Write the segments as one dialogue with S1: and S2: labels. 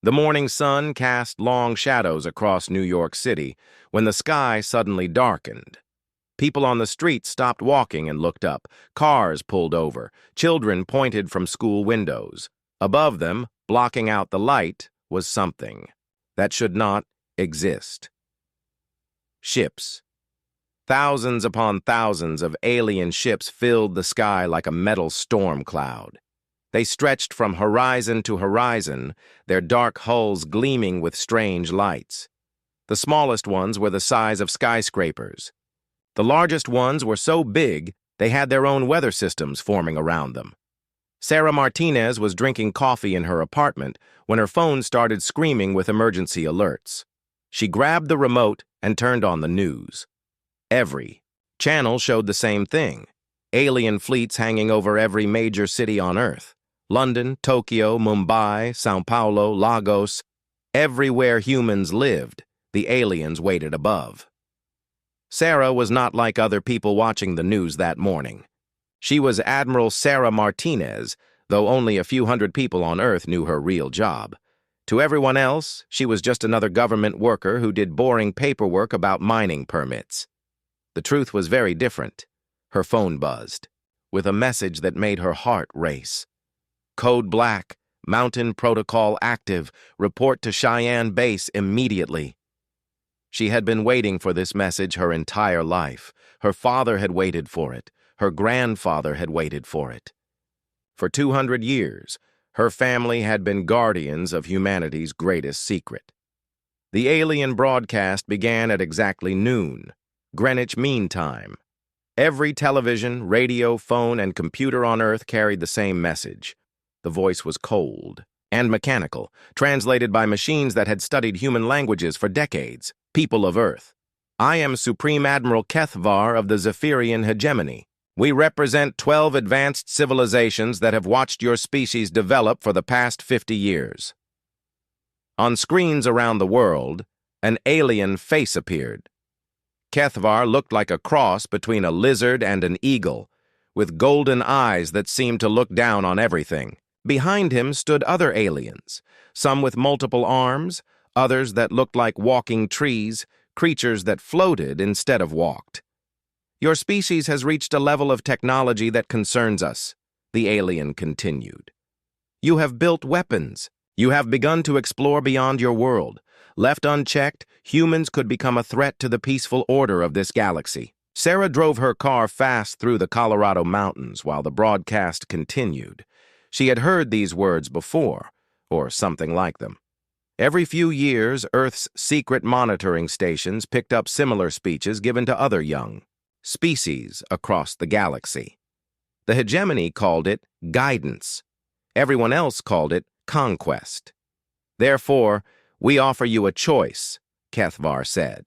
S1: The morning sun cast long shadows across New York City when the sky suddenly darkened. People on the street stopped walking and looked up. Cars pulled over. Children pointed from school windows. Above them, blocking out the light, was something that should not exist. Ships. Thousands upon thousands of alien ships filled the sky like a metal storm cloud. They stretched from horizon to horizon, their dark hulls gleaming with strange lights. The smallest ones were the size of skyscrapers. The largest ones were so big they had their own weather systems forming around them. Sarah Martinez was drinking coffee in her apartment when her phone started screaming with emergency alerts. She grabbed the remote and turned on the news. Every channel showed the same thing. Alien fleets hanging over every major city on Earth. London, Tokyo, Mumbai, Sao Paulo, Lagos. Everywhere humans lived, the aliens waited above. Sarah was not like other people watching the news that morning. She was Admiral Sarah Martinez, though only a few hundred people on Earth knew her real job. To everyone else, she was just another government worker who did boring paperwork about mining permits. The truth was very different. Her phone buzzed, with a message that made her heart race. Code Black, Mountain Protocol active, report to Cheyenne Base immediately. She had been waiting for this message her entire life. Her father had waited for it. Her grandfather had waited for it. For 200 years, her family had been guardians of humanity's greatest secret. The alien broadcast began at exactly noon, Greenwich Mean Time. Every television, radio, phone, and computer on Earth carried the same message. The voice was cold and mechanical, translated by machines that had studied human languages for decades. People of Earth, I am Supreme Admiral Kethvar of the Zephyrian hegemony. We represent 12 advanced civilizations that have watched your species develop for the past 50 years. On screens around the world, an alien face appeared. Kethvar looked like a cross between a lizard and an eagle, with golden eyes that seemed to look down on everything. Behind him stood other aliens, some with multiple arms, others that looked like walking trees, creatures that floated instead of walked. Your species has reached a level of technology that concerns us, the alien continued. You have built weapons. You have begun to explore beyond your world. Left unchecked, humans could become a threat to the peaceful order of this galaxy. Sarah drove her car fast through the Colorado mountains while the broadcast continued. She had heard these words before, or something like them. Every few years, Earth's secret monitoring stations picked up similar speeches given to other young species across the galaxy. The hegemony called it guidance. Everyone else called it conquest. Therefore, we offer you a choice, Kethvar said.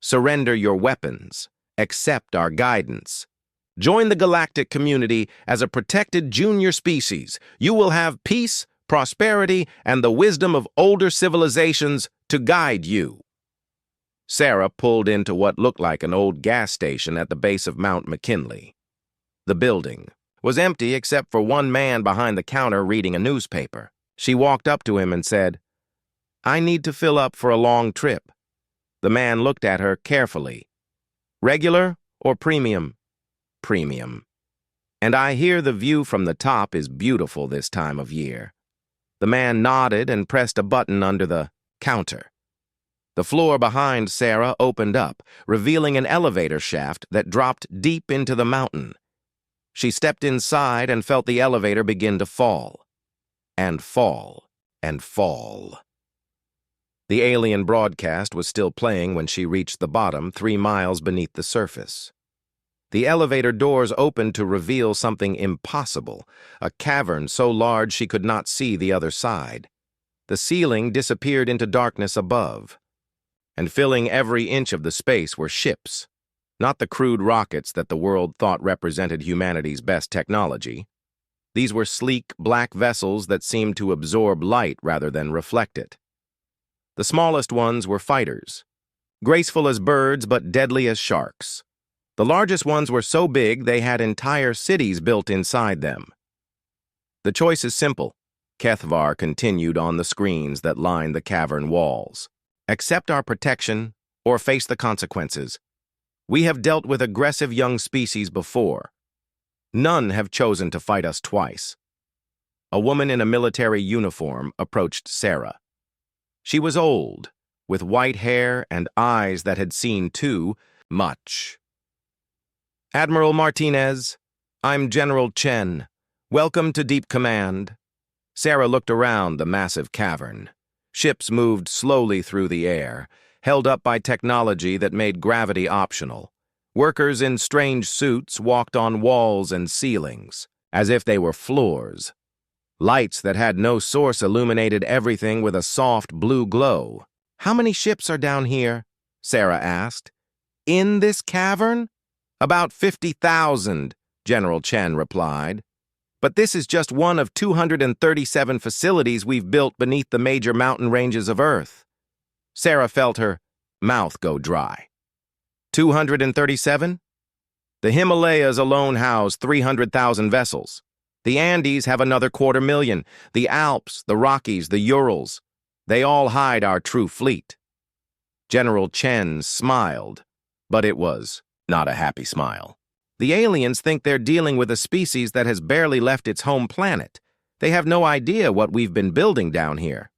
S1: Surrender your weapons. Accept our guidance. Join the galactic community as a protected junior species. You will have peace, prosperity, and the wisdom of older civilizations to guide you. Sarah pulled into what looked like an old gas station at the base of Mount McKinley. The building was empty except for one man behind the counter reading a newspaper. She walked up to him and said, I need to fill up for a long trip. The man looked at her carefully. Regular or premium? Premium. And I hear the view from the top is beautiful this time of year. The man nodded and pressed a button under the counter. The floor behind Sarah opened up, revealing an elevator shaft that dropped deep into the mountain. She stepped inside and felt the elevator begin to fall. And fall. And fall. The alien broadcast was still playing when she reached the bottom, 3 miles beneath the surface. The elevator doors opened to reveal something impossible, a cavern so large she could not see the other side. The ceiling disappeared into darkness above, and filling every inch of the space were ships, not the crude rockets that the world thought represented humanity's best technology. These were sleek, black vessels that seemed to absorb light rather than reflect it. The smallest ones were fighters, graceful as birds but deadly as sharks. The largest ones were so big they had entire cities built inside them. The choice is simple, Kethvar continued on the screens that lined the cavern walls. Accept our protection or face the consequences. We have dealt with aggressive young species before. None have chosen to fight us twice. A woman in a military uniform approached Sarah. She was old, with white hair and eyes that had seen too much. Admiral Martinez, I'm General Chen. Welcome to Deep Command. Sarah looked around the massive cavern. Ships moved slowly through the air, held up by technology that made gravity optional. Workers in strange suits walked on walls and ceilings, as if they were floors. Lights that had no source illuminated everything with a soft blue glow. How many ships are down here? Sarah asked. In this cavern? About 50,000, General Chen replied. But this is just one of 237 facilities we've built beneath the major mountain ranges of Earth. Sarah felt her mouth go dry. 237? The Himalayas alone house 300,000 vessels. The Andes have another 250,000. The Alps, the Rockies, the Urals. They all hide our true fleet. General Chen smiled, but it was not a happy smile. The aliens think they're dealing with a species that has barely left its home planet. They have no idea what we've been building down here.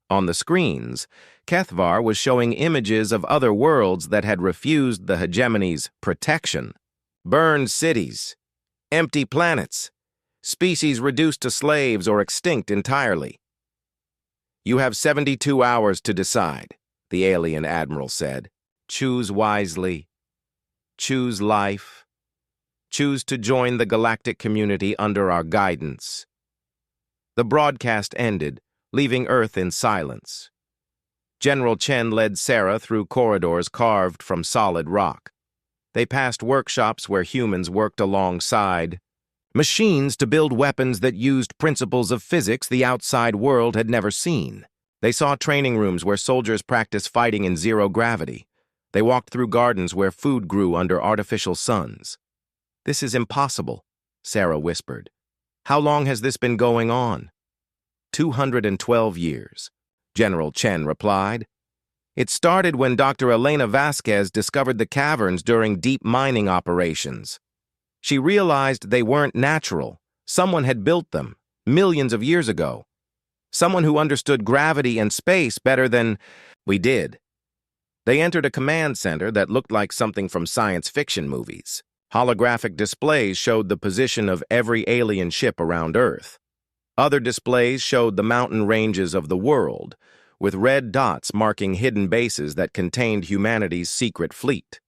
S1: On the screens, Kethvar was showing images of other worlds that had refused the hegemony's protection. Burned cities, empty planets, species reduced to slaves or extinct entirely. You have 72 hours to decide, the alien admiral said. Choose wisely. Choose life. Choose to join the galactic community under our guidance. The broadcast ended, leaving Earth in silence. General Chen led Sarah through corridors carved from solid rock. They passed workshops where humans worked alongside machines to build weapons that used principles of physics the outside world had never seen. They saw training rooms where soldiers practiced fighting in zero gravity. They walked through gardens where food grew under artificial suns. This is impossible, Sarah whispered. How long has this been going on? 212 years, General Chen replied. It started when Dr. Elena Vasquez discovered the caverns during deep mining operations. She realized they weren't natural. Someone had built them, millions of years ago. Someone who understood gravity and space better than we did. They entered a command center that looked like something from science fiction movies. Holographic displays showed the position of every alien ship around Earth. Other displays showed the mountain ranges of the world, with red dots marking hidden bases that contained humanity's secret fleet.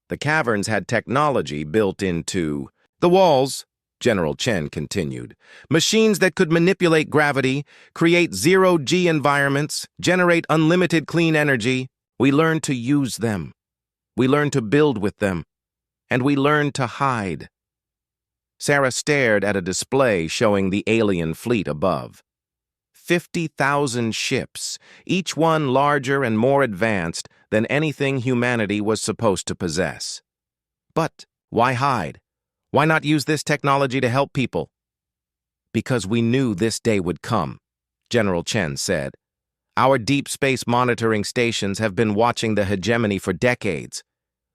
S1: The caverns had technology built into the walls, General Chen continued. Machines that could manipulate gravity, create zero-G environments, generate unlimited clean energy. We learned to use them. We learned to build with them. And we learned to hide. Sarah stared at a display showing the alien fleet above. 50,000 ships, each one larger and more advanced than anything humanity was supposed to possess. But why hide? Why not use this technology to help people? Because we knew this day would come, General Chen said. Our deep space monitoring stations have been watching the hegemony for decades.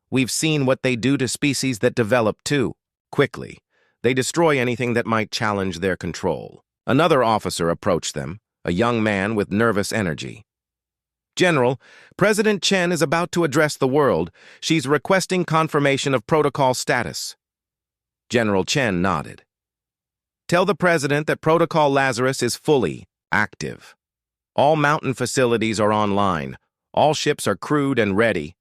S1: We've seen what they do to species that develop too. Quickly, they destroy anything that might challenge their control. Another officer approached them, a young man with nervous energy. General, President Chen is about to address the world. She's requesting confirmation of protocol status. General Chen nodded. Tell the President that Protocol Lazarus is fully active. All mountain facilities are online. All ships are crewed and ready.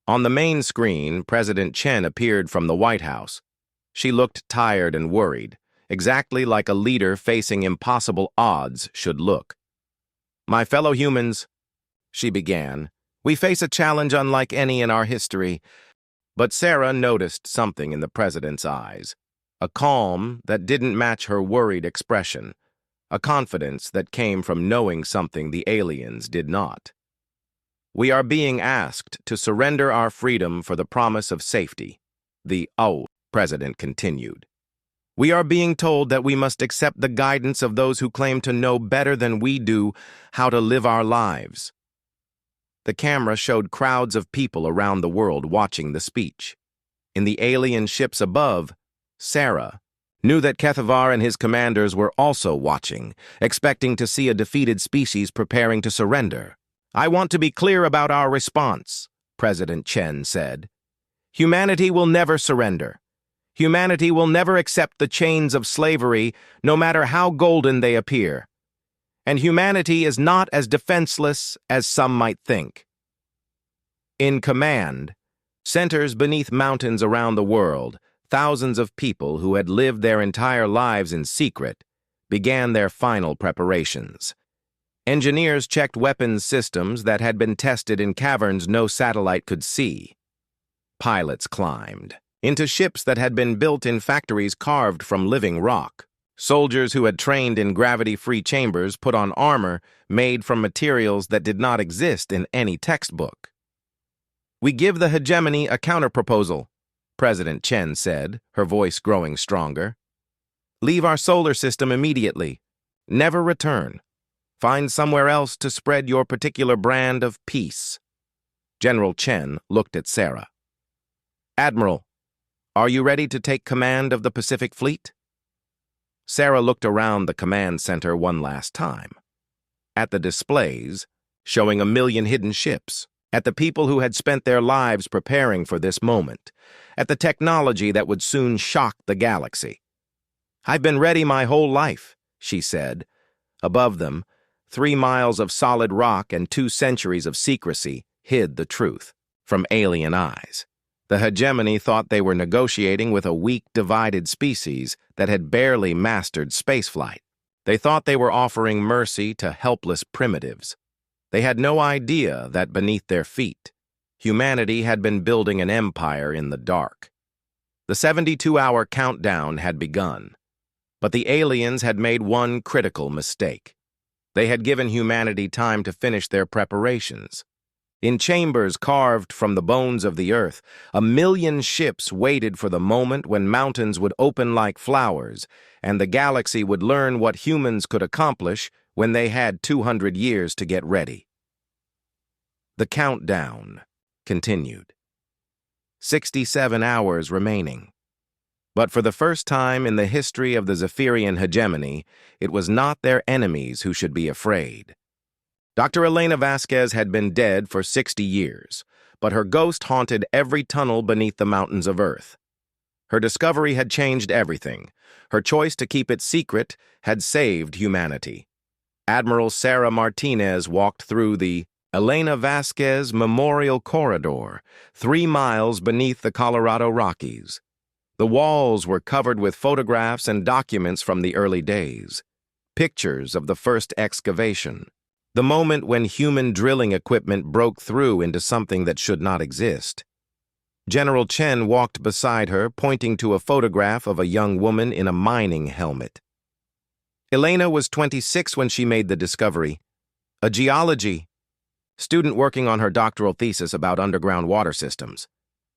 S1: On the main screen, President Chen appeared from the White House. She looked tired and worried, exactly like a leader facing impossible odds should look. My fellow humans, she began, we face a challenge unlike any in our history. But Sarah noticed something in the president's eyes, a calm that didn't match her worried expression, a confidence that came from knowing something the aliens did not. We are being asked to surrender our freedom for the promise of safety, the president continued. We are being told that we must accept the guidance of those who claim to know better than we do how to live our lives. The camera showed crowds of people around the world watching the speech. In the alien ships above, Sarah knew that Kethavar and his commanders were also watching, expecting to see a defeated species preparing to surrender. "I want to be clear about our response," President Chen said. "Humanity will never surrender. Humanity will never accept the chains of slavery, no matter how golden they appear. And humanity is not as defenseless as some might think." In command, centers beneath mountains around the world, thousands of people who had lived their entire lives in secret began their final preparations. Engineers checked weapons systems that had been tested in caverns no satellite could see. Pilots climbed into ships that had been built in factories carved from living rock. Soldiers who had trained in gravity-free chambers put on armor made from materials that did not exist in any textbook. "We give the hegemony a counterproposal," President Chen said, her voice growing stronger. "Leave our solar system immediately. Never return. Find somewhere else to spread your particular brand of peace." General Chen looked at Sarah. "Admiral, are you ready to take command of the Pacific Fleet?" Sarah looked around the command center one last time. At the displays, showing 1,000,000 hidden ships. At the people who had spent their lives preparing for this moment. At the technology that would soon shock the galaxy. "I've been ready my whole life," she said. Above them, 3 miles of solid rock and 2 centuries of secrecy hid the truth from alien eyes. The hegemony thought they were negotiating with a weak, divided species that had barely mastered spaceflight. They thought they were offering mercy to helpless primitives. They had no idea that beneath their feet, humanity had been building an empire in the dark. The 72-hour countdown had begun, but the aliens had made one critical mistake. They had given humanity time to finish their preparations. In chambers carved from the bones of the earth, 1,000,000 ships waited for the moment when mountains would open like flowers and the galaxy would learn what humans could accomplish when they had 200 years to get ready. The countdown continued. 67 hours remaining. But for the first time in the history of the Zephyrian hegemony, it was not their enemies who should be afraid. Dr. Elena Vasquez had been dead for 60 years, but her ghost haunted every tunnel beneath the mountains of Earth. Her discovery had changed everything. Her choice to keep it secret had saved humanity. Admiral Sarah Martinez walked through the Elena Vasquez Memorial Corridor, 3 miles beneath the Colorado Rockies. The walls were covered with photographs and documents from the early days, pictures of the first excavation, the moment when human drilling equipment broke through into something that should not exist. General Chen walked beside her, pointing to a photograph of a young woman in a mining helmet. Elena was 26 when she made the discovery. A geology student working on her doctoral thesis about underground water systems.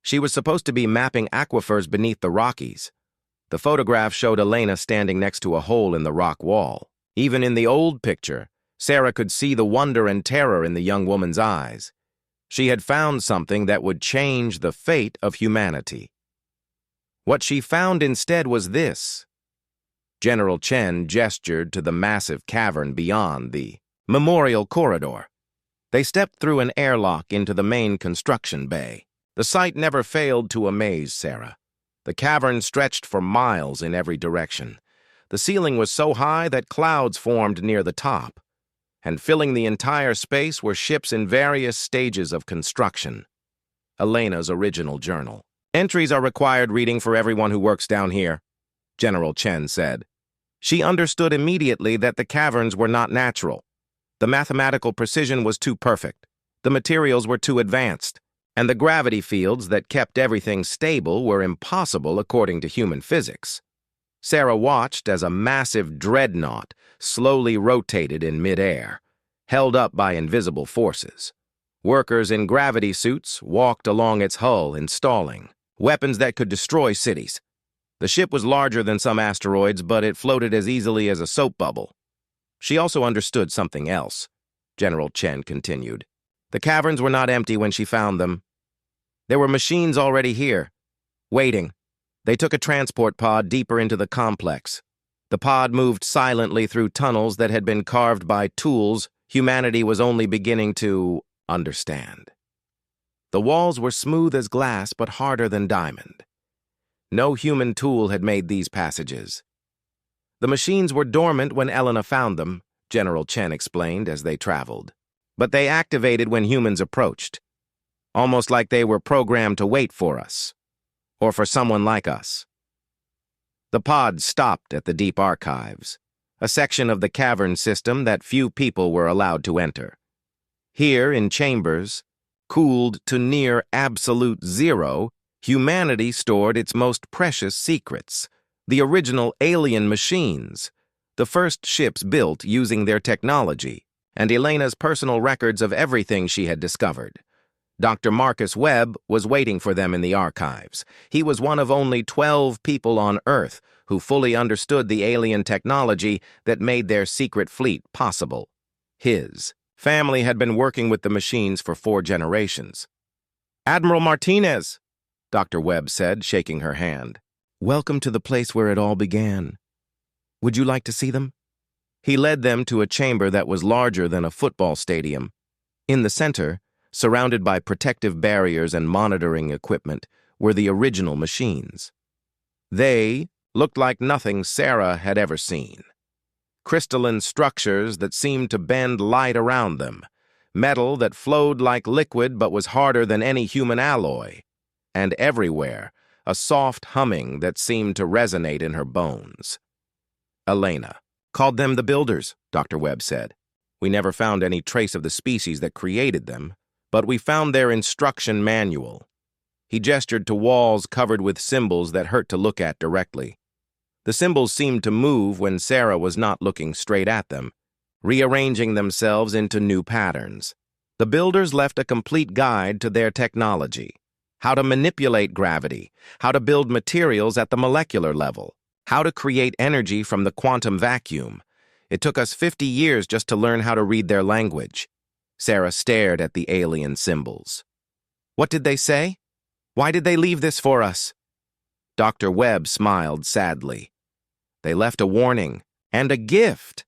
S1: She was supposed to be mapping aquifers beneath the Rockies. The photograph showed Elena standing next to a hole in the rock wall. Even in the old picture, Sarah could see the wonder and terror in the young woman's eyes. She had found something that would change the fate of humanity. What she found instead was this. General Chen gestured to the massive cavern beyond the Memorial Corridor. They stepped through an airlock into the main construction bay. The sight never failed to amaze Sarah. The cavern stretched for miles in every direction. The ceiling was so high that clouds formed near the top, and filling the entire space were ships in various stages of construction. Elena's original journal. "Entries are required reading for everyone who works down here," General Chen said. She understood immediately that the caverns were not natural. The mathematical precision was too perfect. The materials were too advanced. And the gravity fields that kept everything stable were impossible according to human physics. Sarah watched as a massive dreadnought slowly rotated in midair, held up by invisible forces. Workers in gravity suits walked along its hull, installing weapons that could destroy cities. The ship was larger than some asteroids, but it floated as easily as a soap bubble. She also understood something else, General Chen continued. The caverns were not empty when she found them. There were machines already here, waiting. They took a transport pod deeper into the complex. The pod moved silently through tunnels that had been carved by tools humanity was only beginning to understand. The walls were smooth as glass but harder than diamond. No human tool had made these passages. The machines were dormant when Elena found them, General Chen explained as they traveled. But they activated when humans approached, almost like they were programmed to wait for us, or for someone like us. The pod stopped at the deep archives, a section of the cavern system that few people were allowed to enter. Here, in chambers, cooled to near absolute zero, humanity stored its most precious secrets, the original alien machines, the first ships built using their technology, and Elena's personal records of everything she had discovered. Dr. Marcus Webb was waiting for them in the archives. He was one of only 12 people on Earth who fully understood the alien technology that made their secret fleet possible. His family had been working with the machines for 4 generations. "Admiral Martinez," Dr. Webb said, shaking her hand. "Welcome to the place where it all began. Would you like to see them?" He led them to a chamber that was larger than a football stadium. In the center, surrounded by protective barriers and monitoring equipment, were the original machines. They looked like nothing Sarah had ever seen. Crystalline structures that seemed to bend light around them, metal that flowed like liquid but was harder than any human alloy, and everywhere, a soft humming that seemed to resonate in her bones. Elena called them the Builders, Dr. Webb said. "We never found any trace of the species that created them, but we found their instruction manual." He gestured to walls covered with symbols that hurt to look at directly. The symbols seemed to move when Sarah was not looking straight at them, rearranging themselves into new patterns. The Builders left a complete guide to their technology: how to manipulate gravity, how to build materials at the molecular level, how to create energy from the quantum vacuum. It took us 50 years just to learn how to read their language. Sarah stared at the alien symbols. "What did they say? Why did they leave this for us?" Dr. Webb smiled sadly. "They left a warning and a gift."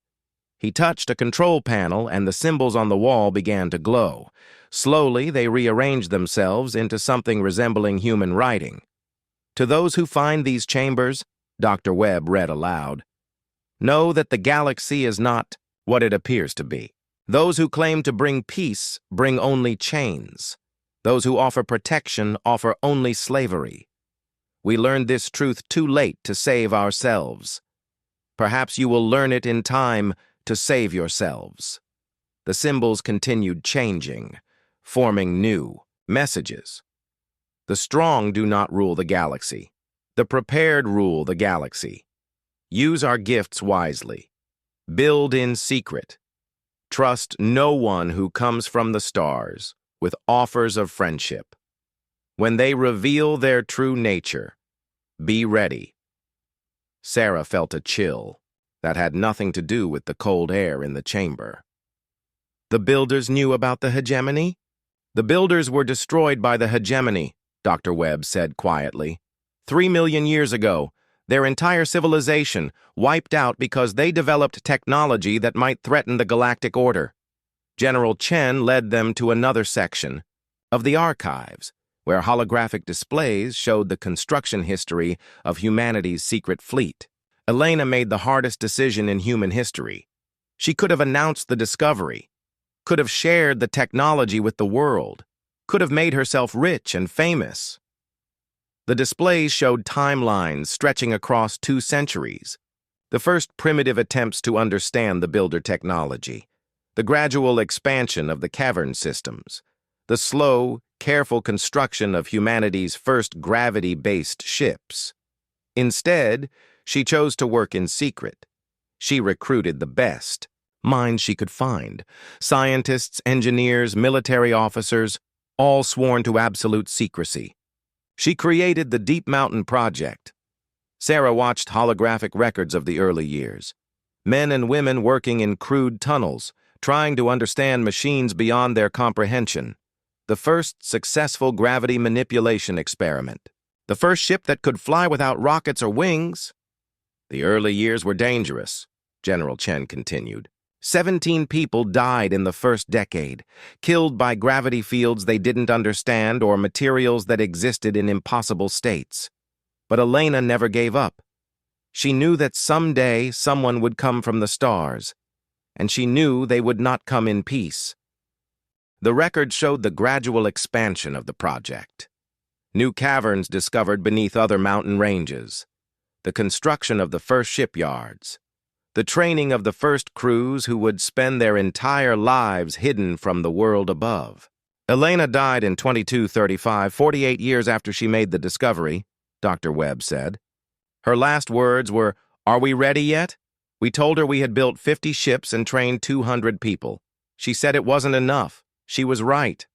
S1: He touched a control panel and the symbols on the wall began to glow. Slowly, they rearranged themselves into something resembling human writing. "To those who find these chambers," Dr. Webb read aloud, "know that the galaxy is not what it appears to be. Those who claim to bring peace bring only chains. Those who offer protection offer only slavery. We learned this truth too late to save ourselves. Perhaps you will learn it in time to save yourselves." The symbols continued changing, forming new messages. "The strong do not rule the galaxy. The prepared rule the galaxy. Use our gifts wisely. Build in secret. Trust no one who comes from the stars with offers of friendship. When they reveal their true nature, be ready." Sarah felt a chill that had nothing to do with the cold air in the chamber. "The Builders knew about the hegemony?" "The Builders were destroyed by the hegemony," Dr. Webb said quietly. 3 million years ago, their entire civilization wiped out because they developed technology that might threaten the galactic order. General Chen led them to another section of the archives, where holographic displays showed the construction history of humanity's secret fleet. Elena made the hardest decision in human history. She could have announced the discovery, could have shared the technology with the world, could have made herself rich and famous. The displays showed timelines stretching across 2 centuries, the first primitive attempts to understand the Builder technology, the gradual expansion of the cavern systems, the slow, careful construction of humanity's first gravity-based ships. Instead, she chose to work in secret. She recruited the best minds she could find: scientists, engineers, military officers, all sworn to absolute secrecy. She created the Deep Mountain Project, Sarah watched holographic records of the early years. Men and women working in crude tunnels, trying to understand machines beyond their comprehension. The first successful gravity manipulation experiment. The first ship that could fly without rockets or wings. The early years were dangerous, General Chen continued. 17 people died in the first decade, killed by gravity fields they didn't understand or materials that existed in impossible states. But Elena never gave up. She knew that someday someone would come from the stars, and she knew they would not come in peace. The record showed the gradual expansion of the project. New caverns discovered beneath other mountain ranges. The construction of the first shipyards. The training of the first crews who would spend their entire lives hidden from the world above. Elena died in 2235, 48 years after she made the discovery, Dr. Webb said. Her last words were, "Are we ready yet?" We told her we had built 50 ships and trained 200 people. She said it wasn't enough. She was right.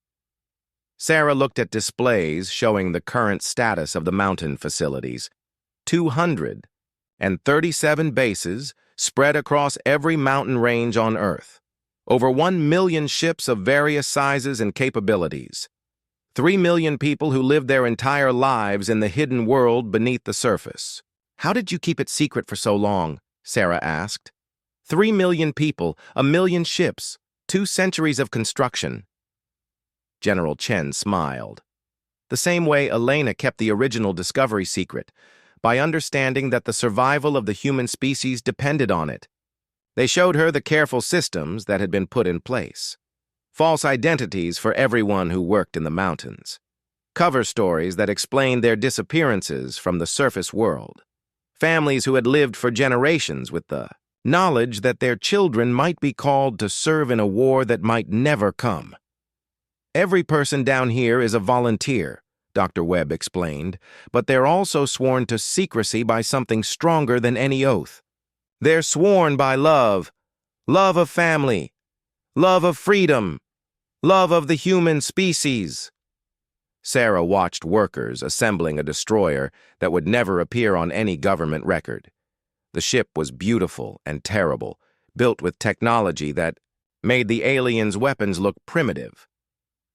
S1: Sarah looked at displays showing the current status of the mountain facilities. 237 bases spread across every mountain range on Earth. Over 1 million ships of various sizes and capabilities. 3 million people who lived their entire lives in the hidden world beneath the surface. How did you keep it secret for so long? Sarah asked. 3 million people, 1 million ships, 2 centuries of construction. General Chen smiled. The same way Elena kept the original discovery secret, by understanding that the survival of the human species depended on it. They showed her the careful systems that had been put in place. False identities for everyone who worked in the mountains. Cover stories that explained their disappearances from the surface world. Families who had lived for generations with the knowledge that their children might be called to serve in a war that might never come. Every person down here is a volunteer, Dr. Webb explained, but they're also sworn to secrecy by something stronger than any oath. They're sworn by love, love of family, love of freedom, love of the human species. Sarah watched workers assembling a destroyer that would never appear on any government record. The ship was beautiful and terrible, built with technology that made the aliens' weapons look primitive.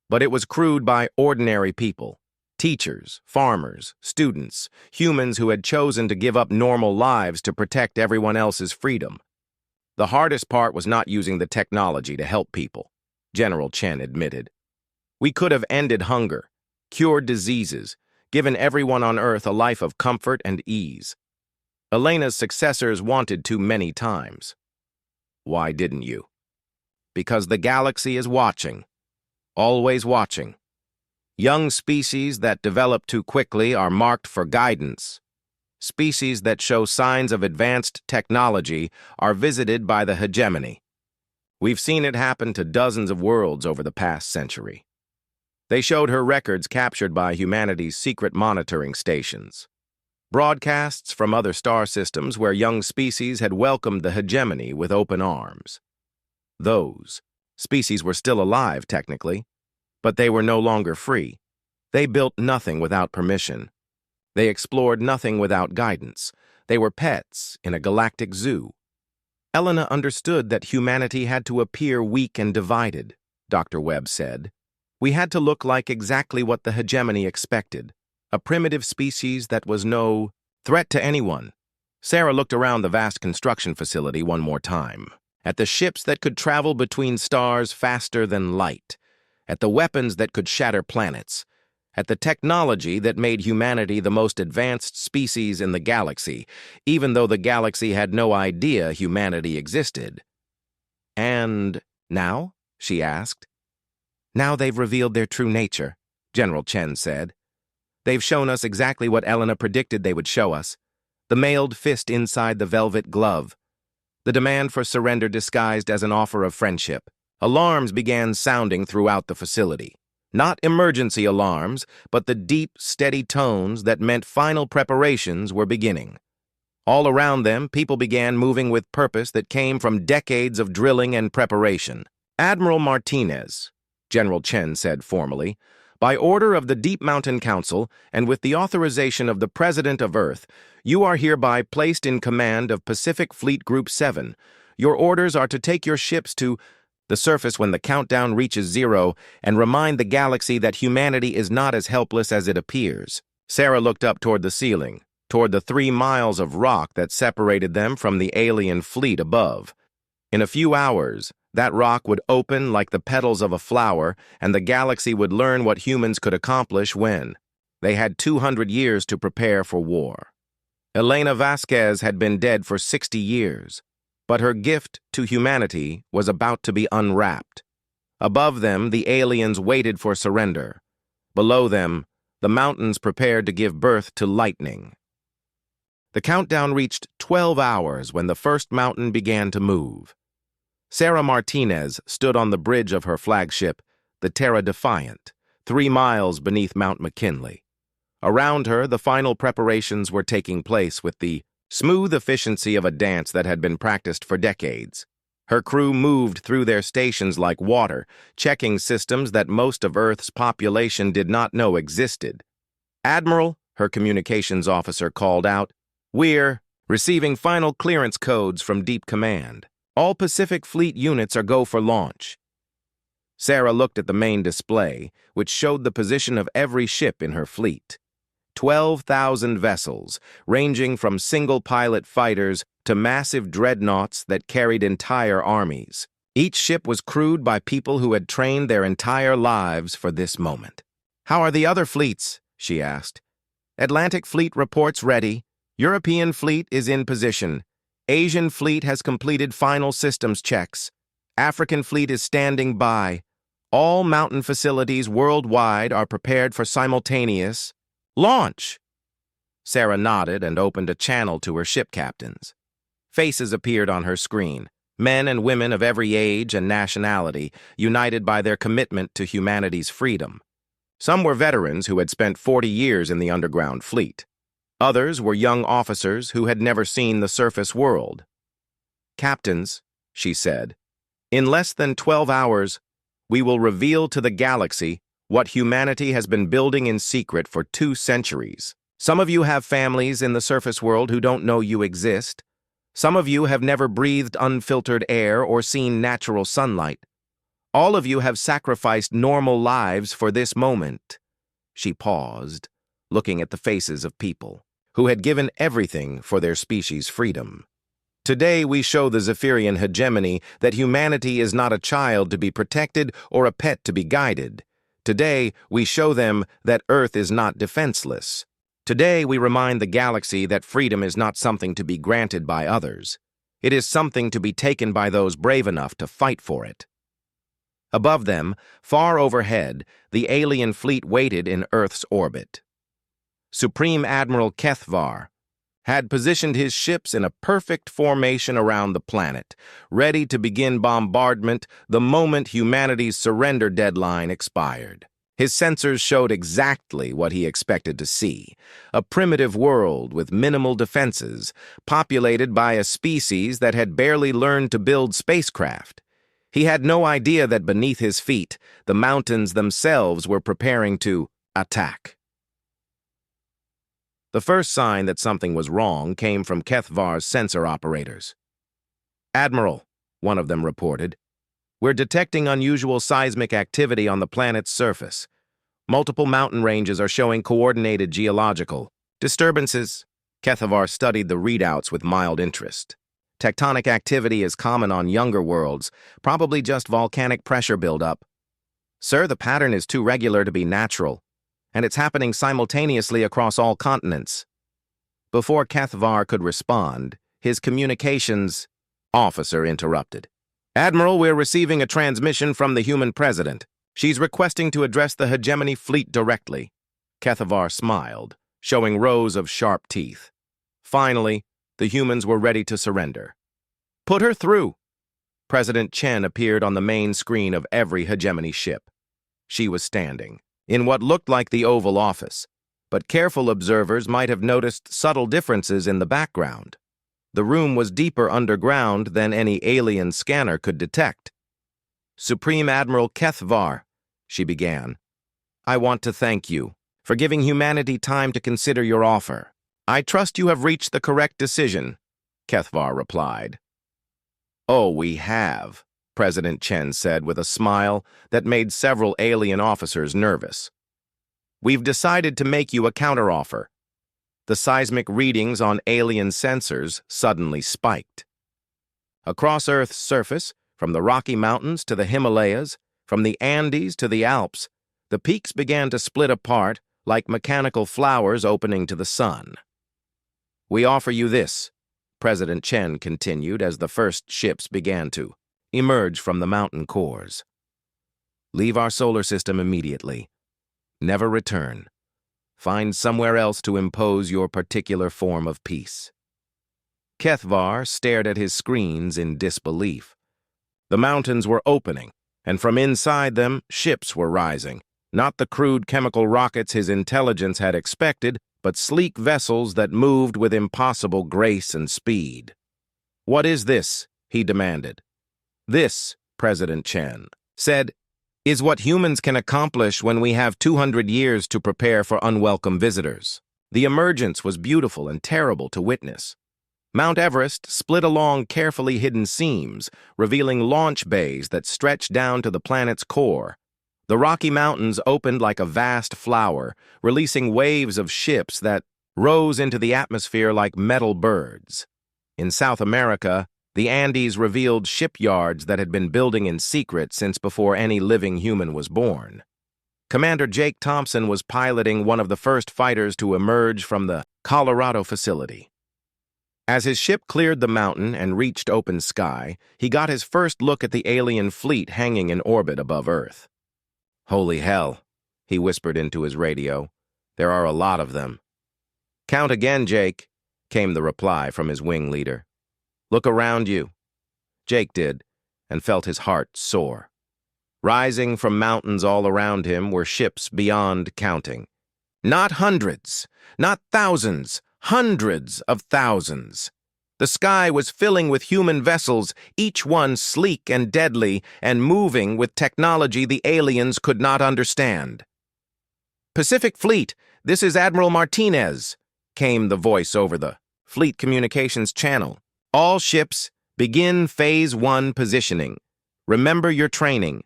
S1: But it was crewed by ordinary people. Teachers, farmers, students, humans who had chosen to give up normal lives to protect everyone else's freedom. The hardest part was not using the technology to help people, General Chen admitted. We could have ended hunger, cured diseases, given everyone on Earth a life of comfort and ease. Elena's successors wanted to many times. Why didn't you? Because the galaxy is watching, always watching. Young species that develop too quickly are marked for guidance. Species that show signs of advanced technology are visited by the hegemony. We've seen it happen to dozens of worlds over the past century. They showed her records captured by humanity's secret monitoring stations. Broadcasts from other star systems where young species had welcomed the hegemony with open arms. Those species were still alive, technically, but they were no longer free. They built nothing without permission. They explored nothing without guidance. They were pets in a galactic zoo. Elena understood that humanity had to appear weak and divided, Dr. Webb said. We had to look like exactly what the hegemony expected, a primitive species that was no threat to anyone. Sarah looked around the vast construction facility one more time, at the ships that could travel between stars faster than light, at the weapons that could shatter planets, at the technology that made humanity the most advanced species in the galaxy, even though the galaxy had no idea humanity existed. And now? She asked. Now they've revealed their true nature, General Chen said. They've shown us exactly what Elena predicted they would show us. The mailed fist inside the velvet glove. The demand for surrender disguised as an offer of friendship. Alarms began sounding throughout the facility. Not emergency alarms, but the deep, steady tones that meant final preparations were beginning. All around them, people began moving with purpose that came from decades of drilling and preparation. Admiral Martinez, General Chen said formally, By order of the Deep Mountain Council, and with the authorization of the President of Earth, you are hereby placed in command of Pacific Fleet Group 7. Your orders are to take your ships to the surface when the countdown reaches 0 and remind the galaxy that humanity is not as helpless as it appears. Sarah looked up toward the ceiling, toward the 3 miles of rock that separated them from the alien fleet above. In a few hours, that rock would open like the petals of a flower, and the galaxy would learn what humans could accomplish when they had 200 years to prepare for war. Elena Vasquez had been dead for 60 years, but her gift to humanity was about to be unwrapped. Above them, the aliens waited for surrender. Below them, the mountains prepared to give birth to lightning. The countdown reached 12 hours when the first mountain began to move. Sarah Martinez stood on the bridge of her flagship, the Terra Defiant, 3 miles beneath Mount McKinley. Around her, the final preparations were taking place with the smooth efficiency of a dance that had been practiced for decades. Her crew moved through their stations like water, checking systems that most of Earth's population did not know existed. "Admiral," her communications officer called out, "we're receiving final clearance codes from Deep Command. All Pacific Fleet units are go for launch." Sarah looked at the main display, which showed the position of every ship in her fleet. 12,000 vessels, ranging from single-pilot fighters to massive dreadnoughts that carried entire armies. Each ship was crewed by people who had trained their entire lives for this moment. "How are the other fleets?" she asked. "Atlantic Fleet reports ready. European Fleet is in position. Asian Fleet has completed final systems checks. African Fleet is standing by. All mountain facilities worldwide are prepared for simultaneous launch." Sarah nodded and opened a channel to her ship captains. Faces appeared on her screen, men and women of every age and nationality, united by their commitment to humanity's freedom. Some were veterans who had spent 40 years in the underground fleet. Others were young officers who had never seen the surface world. "Captains," she said, "in less than 12 hours, we will reveal to the galaxy what humanity has been building in secret for 2 centuries. Some of you have families in the surface world who don't know you exist. Some of you have never breathed unfiltered air or seen natural sunlight. All of you have sacrificed normal lives for this moment." She paused, looking at the faces of people who had given everything for their species' freedom. "Today we show the Zephyrian hegemony that humanity is not a child to be protected or a pet to be guided. Today we show them that Earth is not defenseless. Today we remind the galaxy that freedom is not something to be granted by others. It is something to be taken by those brave enough to fight for it." Above them, far overhead, the alien fleet waited in Earth's orbit. Supreme Admiral Kethvar had positioned his ships in a perfect formation around the planet, ready to begin bombardment the moment humanity's surrender deadline expired. His sensors showed exactly what he expected to see: a primitive world with minimal defenses, populated by a species that had barely learned to build spacecraft. He had no idea that beneath his feet, the mountains themselves were preparing to attack. The first sign that something was wrong came from Kethvar's sensor operators. "Admiral," one of them reported, "we're detecting unusual seismic activity on the planet's surface. Multiple mountain ranges are showing coordinated geological disturbances." Kethvar studied the readouts with mild interest. "Tectonic activity is common on younger worlds, probably just volcanic pressure buildup." "Sir, the pattern is too regular to be natural, and it's happening simultaneously across all continents." Before Kethvar could respond, his communications officer interrupted. "Admiral, we're receiving a transmission from the human president. She's requesting to address the hegemony fleet directly." Kethvar smiled, showing rows of sharp teeth. Finally, the humans were ready to surrender. "Put her through." President Chen appeared on the main screen of every hegemony ship. She was standing in what looked like the Oval Office, but careful observers might have noticed subtle differences in the background. The room was deeper underground than any alien scanner could detect. "Supreme Admiral Kethvar," she began. I want to thank you for giving humanity time to consider your offer. I trust you have reached the correct decision, Kethvar replied. Oh, we have, President Chen said with a smile that made several alien officers nervous. We've decided to make you a counteroffer. The seismic readings on alien sensors suddenly spiked. Across Earth's surface, from the Rocky Mountains to the Himalayas, from the Andes to the Alps, the peaks began to split apart like mechanical flowers opening to the sun. We offer you this, President Chen continued as the first ships began to emerge from the mountain cores. Leave our solar system immediately. Never return. Find somewhere else to impose your particular form of peace. Kethvar stared at his screens in disbelief. The mountains were opening, and from inside them, ships were rising. Not the crude chemical rockets his intelligence had expected, but sleek vessels that moved with impossible grace and speed. What is this? He demanded. This, President Chen said, is what humans can accomplish when we have 200 years to prepare for unwelcome visitors. The emergence was beautiful and terrible to witness. Mount Everest split along carefully hidden seams, revealing launch bays that stretched down to the planet's core. The Rocky Mountains opened like a vast flower, releasing waves of ships that rose into the atmosphere like metal birds. In South America, the Andes revealed shipyards that had been building in secret since before any living human was born. Commander Jake Thompson was piloting one of the first fighters to emerge from the Colorado facility. As his ship cleared the mountain and reached open sky, he got his first look at the alien fleet hanging in orbit above Earth. Holy hell, he whispered into his radio. There are a lot of them. Count again, Jake, came the reply from his wing leader. Look around you. Jake did, and felt his heart soar. Rising from mountains all around him were ships beyond counting. Not hundreds, not thousands, hundreds of thousands. The sky was filling with human vessels, each one sleek and deadly, and moving with technology the aliens could not understand. Pacific Fleet, this is Admiral Martinez, came the voice over the Fleet Communications channel. All ships, begin Phase 1 positioning. Remember your training.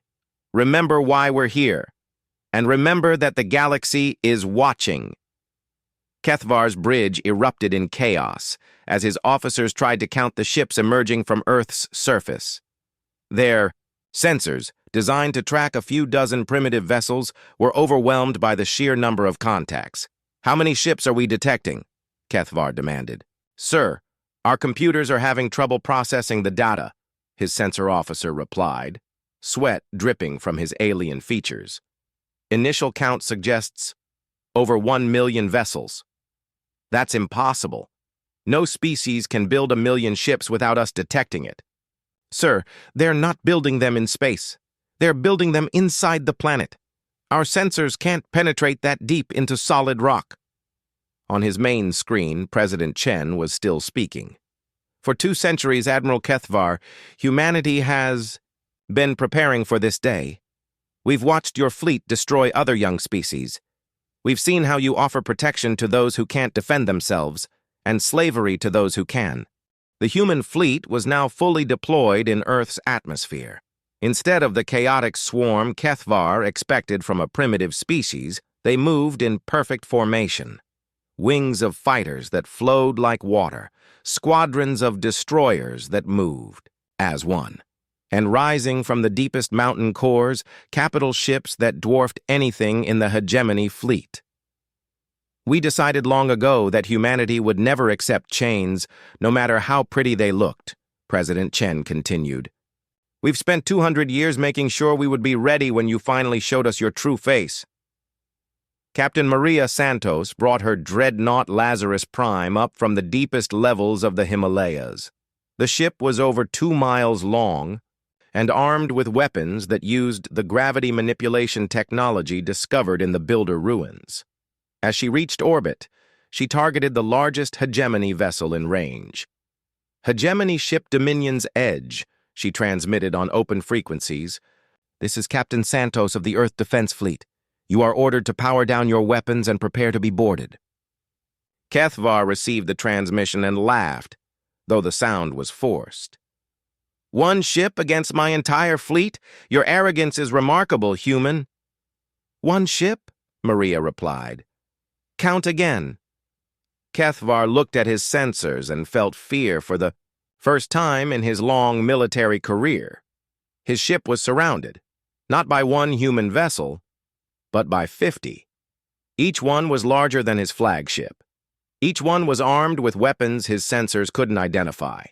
S1: Remember why we're here. And remember that the galaxy is watching. Kethvar's bridge erupted in chaos as his officers tried to count the ships emerging from Earth's surface. Their sensors, designed to track a few dozen primitive vessels, were overwhelmed by the sheer number of contacts. How many ships are we detecting? Kethvar demanded. Sir, our computers are having trouble processing the data, his sensor officer replied, sweat dripping from his alien features. Initial count suggests over 1 million vessels. That's impossible. No species can build 1 million ships without us detecting it. Sir, they're not building them in space. They're building them inside the planet. Our sensors can't penetrate that deep into solid rock. On his main screen, President Chen was still speaking. For 2 centuries, Admiral Kethvar, humanity has been preparing for this day. We've watched your fleet destroy other young species. We've seen how you offer protection to those who can't defend themselves, and slavery to those who can. The human fleet was now fully deployed in Earth's atmosphere. Instead of the chaotic swarm Kethvar expected from a primitive species, they moved in perfect formation. Wings of fighters that flowed like water, squadrons of destroyers that moved as one. And rising from the deepest mountain cores, capital ships that dwarfed anything in the hegemony fleet. We decided long ago that humanity would never accept chains, no matter how pretty they looked, President Chen continued. We've spent 200 years making sure we would be ready when you finally showed us your true face. Captain Maria Santos brought her dreadnought Lazarus Prime up from the deepest levels of the Himalayas. The ship was over 2 miles long, and armed with weapons that used the gravity manipulation technology discovered in the Builder ruins. As she reached orbit, she targeted the largest hegemony vessel in range. Hegemony Ship Dominion's Edge, she transmitted on open frequencies. This is Captain Santos of the Earth Defense Fleet. You are ordered to power down your weapons and prepare to be boarded. Kethvar received the transmission and laughed, though the sound was forced. One ship against my entire fleet? Your arrogance is remarkable, human. One ship? Maria replied. Count again. Kethvar looked at his sensors and felt fear for the first time in his long military career. His ship was surrounded, not by one human vessel, but by 50. Each one was larger than his flagship. Each one was armed with weapons his sensors couldn't identify.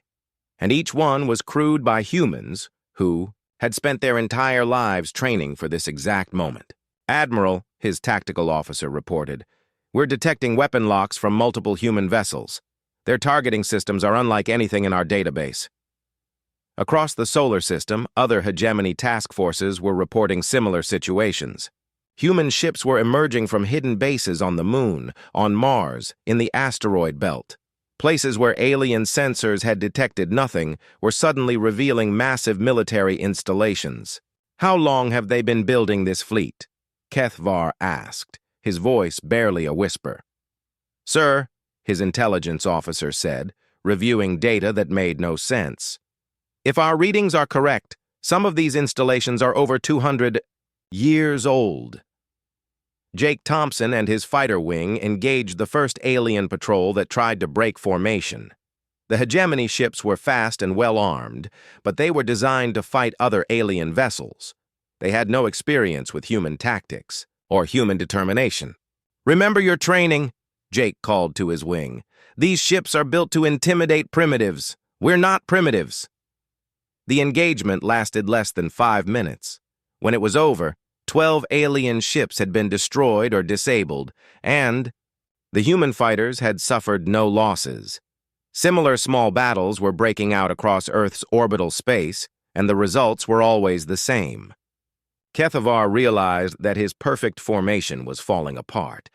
S1: And each one was crewed by humans who had spent their entire lives training for this exact moment. Admiral, his tactical officer reported, we're detecting weapon locks from multiple human vessels. Their targeting systems are unlike anything in our database. Across the solar system, other hegemony task forces were reporting similar situations. Human ships were emerging from hidden bases on the Moon, on Mars, in the asteroid belt. Places where alien sensors had detected nothing were suddenly revealing massive military installations. How long have they been building this fleet? Kethvar asked, his voice barely a whisper. Sir, his intelligence officer said, reviewing data that made no sense. If our readings are correct, some of these installations are over 200 years old. Jake Thompson and his fighter wing engaged the first alien patrol that tried to break formation. The hegemony ships were fast and well-armed, but they were designed to fight other alien vessels. They had no experience with human tactics or human determination. Remember your training, Jake called to his wing. These ships are built to intimidate primitives. We're not primitives. The engagement lasted less than 5 minutes. When it was over, 12 alien ships had been destroyed or disabled, and the human fighters had suffered no losses. Similar small battles were breaking out across Earth's orbital space, and the results were always the same. Kethvar realized that his perfect formation was falling apart.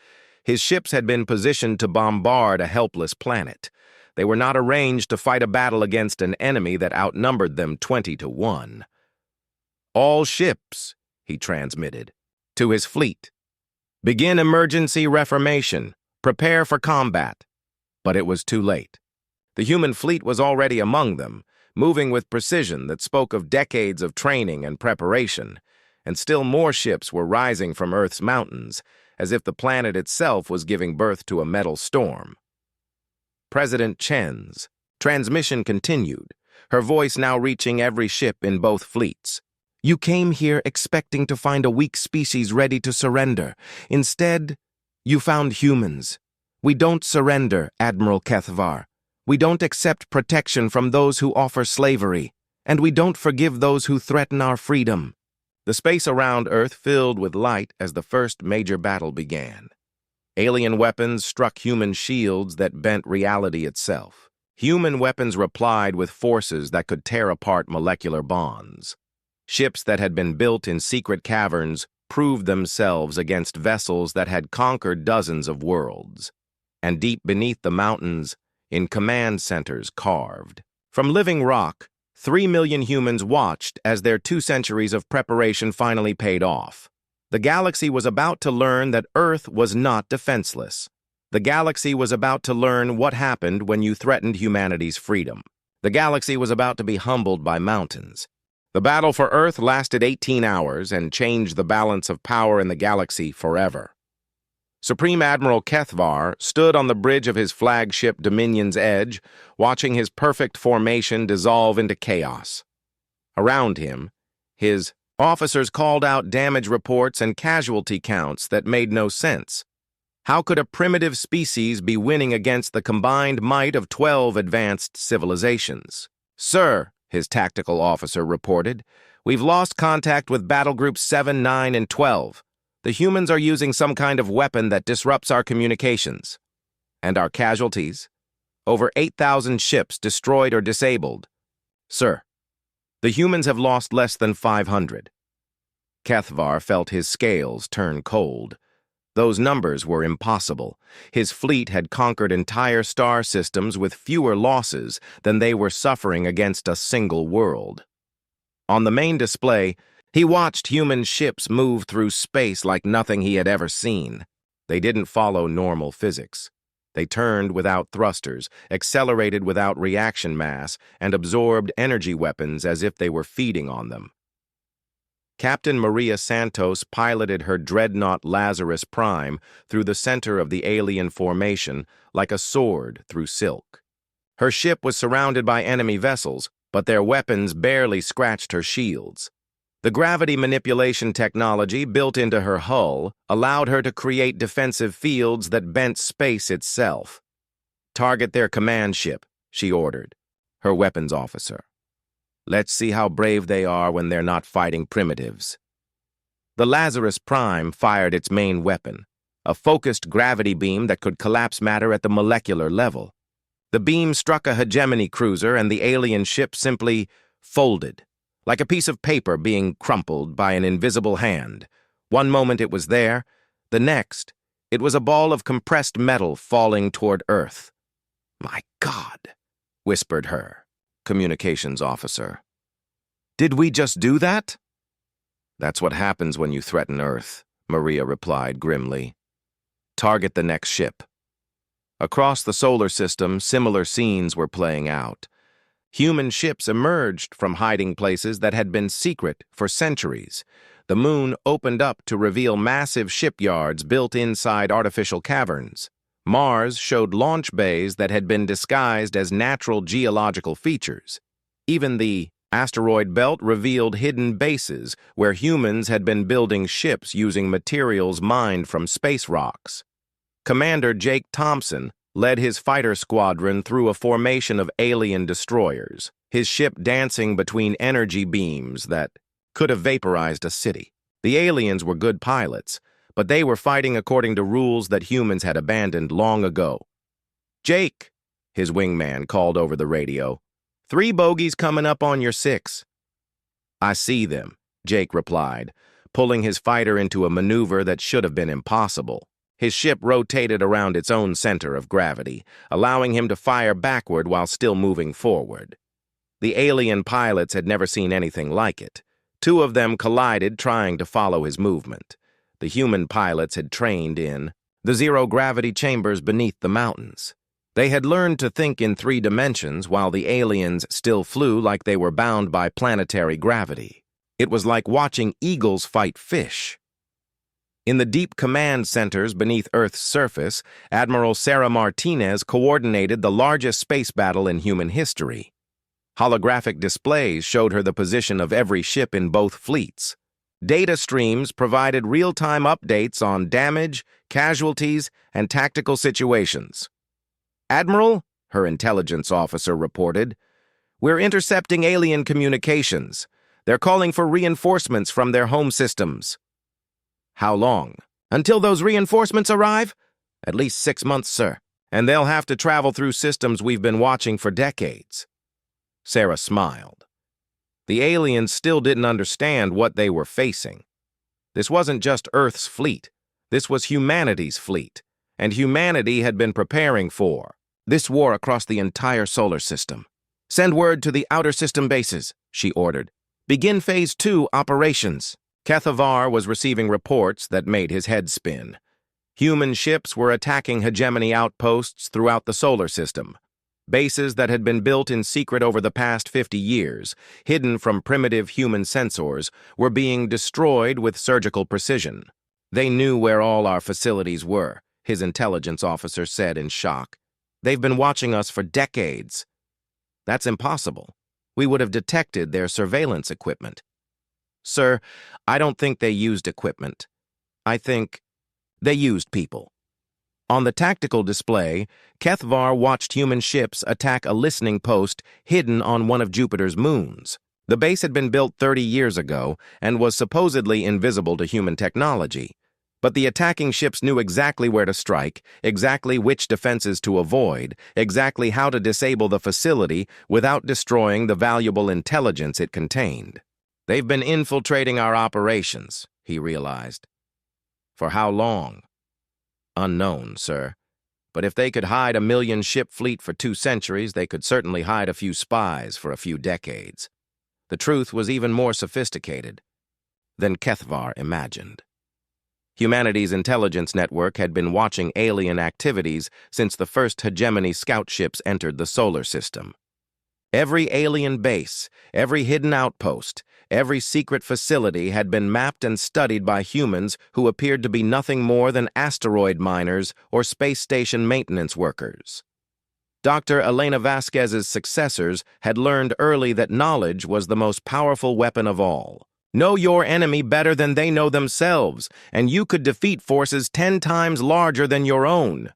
S1: His ships had been positioned to bombard a helpless planet. They were not arranged to fight a battle against an enemy that outnumbered them 20-1. All ships, he transmitted, to his fleet. Begin emergency reformation. Prepare for combat. But it was too late. The human fleet was already among them, moving with precision that spoke of decades of training and preparation, and still more ships were rising from Earth's mountains, as if the planet itself was giving birth to a metal storm. President Chen's transmission continued, her voice now reaching every ship in both fleets. You came here expecting to find a weak species ready to surrender. Instead, you found humans. We don't surrender, Admiral Kethvar. We don't accept protection from those who offer slavery, and we don't forgive those who threaten our freedom. The space around Earth filled with light as the first major battle began. Alien weapons struck human shields that bent reality itself. Human weapons replied with forces that could tear apart molecular bonds. Ships that had been built in secret caverns proved themselves against vessels that had conquered dozens of worlds. And deep beneath the mountains, in command centers carved from living rock, 3 million humans watched as their 2 centuries of preparation finally paid off. The galaxy was about to learn that Earth was not defenseless. The galaxy was about to learn what happened when you threatened humanity's freedom. The galaxy was about to be humbled by mountains. The battle for Earth lasted 18 hours and changed the balance of power in the galaxy forever. Supreme Admiral Kethvar stood on the bridge of his flagship Dominion's Edge, watching his perfect formation dissolve into chaos. Around him, his officers called out damage reports and casualty counts that made no sense. How could a primitive species be winning against the combined might of 12 advanced civilizations? Sir, his tactical officer reported, we've lost contact with battle groups 7, 9, and 12. The humans are using some kind of weapon that disrupts our communications. And our casualties? Over 8,000 ships destroyed or disabled. Sir, the humans have lost less than 500. Kethvar felt his scales turn cold. Those numbers were impossible. His fleet had conquered entire star systems with fewer losses than they were suffering against a single world. On the main display, He watched human ships move through space like nothing he had ever seen. They didn't follow normal physics. They turned without thrusters, accelerated without reaction mass, and absorbed energy weapons as if they were feeding on them. Captain Maria Santos piloted her dreadnought Lazarus Prime through the center of the alien formation like a sword through silk. Her ship was surrounded by enemy vessels, but their weapons barely scratched her shields. The gravity manipulation technology built into her hull allowed her to create defensive fields that bent space itself. "Target their command ship," she ordered, her weapons officer. "Let's see how brave they are when they're not fighting primitives." The Lazarus Prime fired its main weapon, a focused gravity beam that could collapse matter at the molecular level. The beam struck a hegemony cruiser and the alien ship simply folded, like a piece of paper being crumpled by an invisible hand. One moment it was there, the next, it was a ball of compressed metal falling toward Earth. "My God," whispered her communications officer. "Did we just do that?" "That's what happens when you threaten Earth," Maria replied grimly. "Target the next ship." Across the solar system, similar scenes were playing out. Human ships emerged from hiding places that had been secret for centuries. The moon opened up to reveal massive shipyards built inside artificial caverns. Mars showed launch bays that had been disguised as natural geological features. Even the asteroid belt revealed hidden bases where humans had been building ships using materials mined from space rocks. Commander Jake Thompson led his fighter squadron through a formation of alien destroyers, his ship dancing between energy beams that could have vaporized a city. The aliens were good pilots, but they were fighting according to rules that humans had abandoned long ago. "Jake," his wingman called over the radio, "3 bogeys coming up on your 6. "I see them," Jake replied, pulling his fighter into a maneuver that should have been impossible. His ship rotated around its own center of gravity, allowing him to fire backward while still moving forward. The alien pilots had never seen anything like it. 2 of them collided trying to follow his movement. The human pilots had trained in the zero-gravity chambers beneath the mountains. They had learned to think in 3 dimensions while the aliens still flew like they were bound by planetary gravity. It was like watching eagles fight fish. In the deep command centers beneath Earth's surface, Admiral Sarah Martinez coordinated the largest space battle in human history. Holographic displays showed her the position of every ship in both fleets. Data streams provided real-time updates on damage, casualties, and tactical situations. "Admiral," her intelligence officer reported, "we're intercepting alien communications. They're calling for reinforcements from their home systems." "How long?" "Until those reinforcements arrive?" "At least 6 months, sir. And they'll have to travel through systems we've been watching for decades." Sarah smiled. The aliens still didn't understand what they were facing. This wasn't just Earth's fleet. This was humanity's fleet. And humanity had been preparing for this war across the entire solar system. "Send word to the outer system bases," she ordered. "Begin Phase 2 operations." Kethavar was receiving reports that made his head spin. Human ships were attacking hegemony outposts throughout the solar system. Bases that had been built in secret over the past 50 years, hidden from primitive human sensors, were being destroyed with surgical precision. "They knew where all our facilities were," his intelligence officer said in shock. "They've been watching us for decades." "That's impossible. We would have detected their surveillance equipment." "Sir, I don't think they used equipment. I think they used people." On the tactical display, Kethvar watched human ships attack a listening post hidden on one of Jupiter's moons. The base had been built 30 years ago and was supposedly invisible to human technology. But the attacking ships knew exactly where to strike, exactly which defenses to avoid, exactly how to disable the facility without destroying the valuable intelligence it contained. "They've been infiltrating our operations," he realized. "For how long?" "Unknown, sir. But if they could hide a 1,000,000-ship fleet for 2 centuries, they could certainly hide a few spies for a few decades." The truth was even more sophisticated. than Kethvar imagined. Humanity's intelligence network had been watching alien activities since the first hegemony scout ships entered the solar system. Every alien base, every hidden outpost, every secret facility had been mapped and studied by humans who appeared to be nothing more than asteroid miners or space station maintenance workers. Dr. Elena Vasquez's successors had learned early that knowledge was the most powerful weapon of all. Know your enemy better than they know themselves, and you could defeat forces 10 times larger than your own.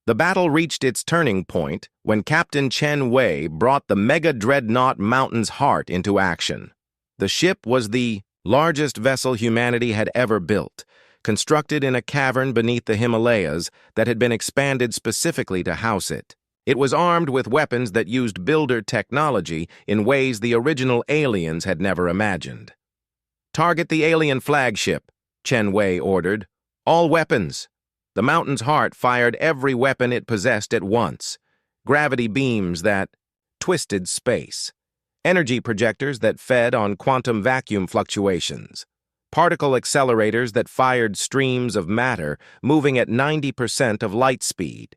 S1: The battle reached its turning point when Captain Chen brought the mega-dreadnought Mountain's Heart into action. The ship was the largest vessel humanity had ever built, constructed in a cavern beneath the Himalayas that had been expanded specifically to house it. It was armed with weapons that used builder technology in ways the original aliens had never imagined. "Target the alien flagship," Chen ordered. "All weapons." The Mountain's Heart fired every weapon it possessed at once. Gravity beams that twisted space. Energy projectors that fed on quantum vacuum fluctuations. Particle accelerators that fired streams of matter moving at 90% of light speed.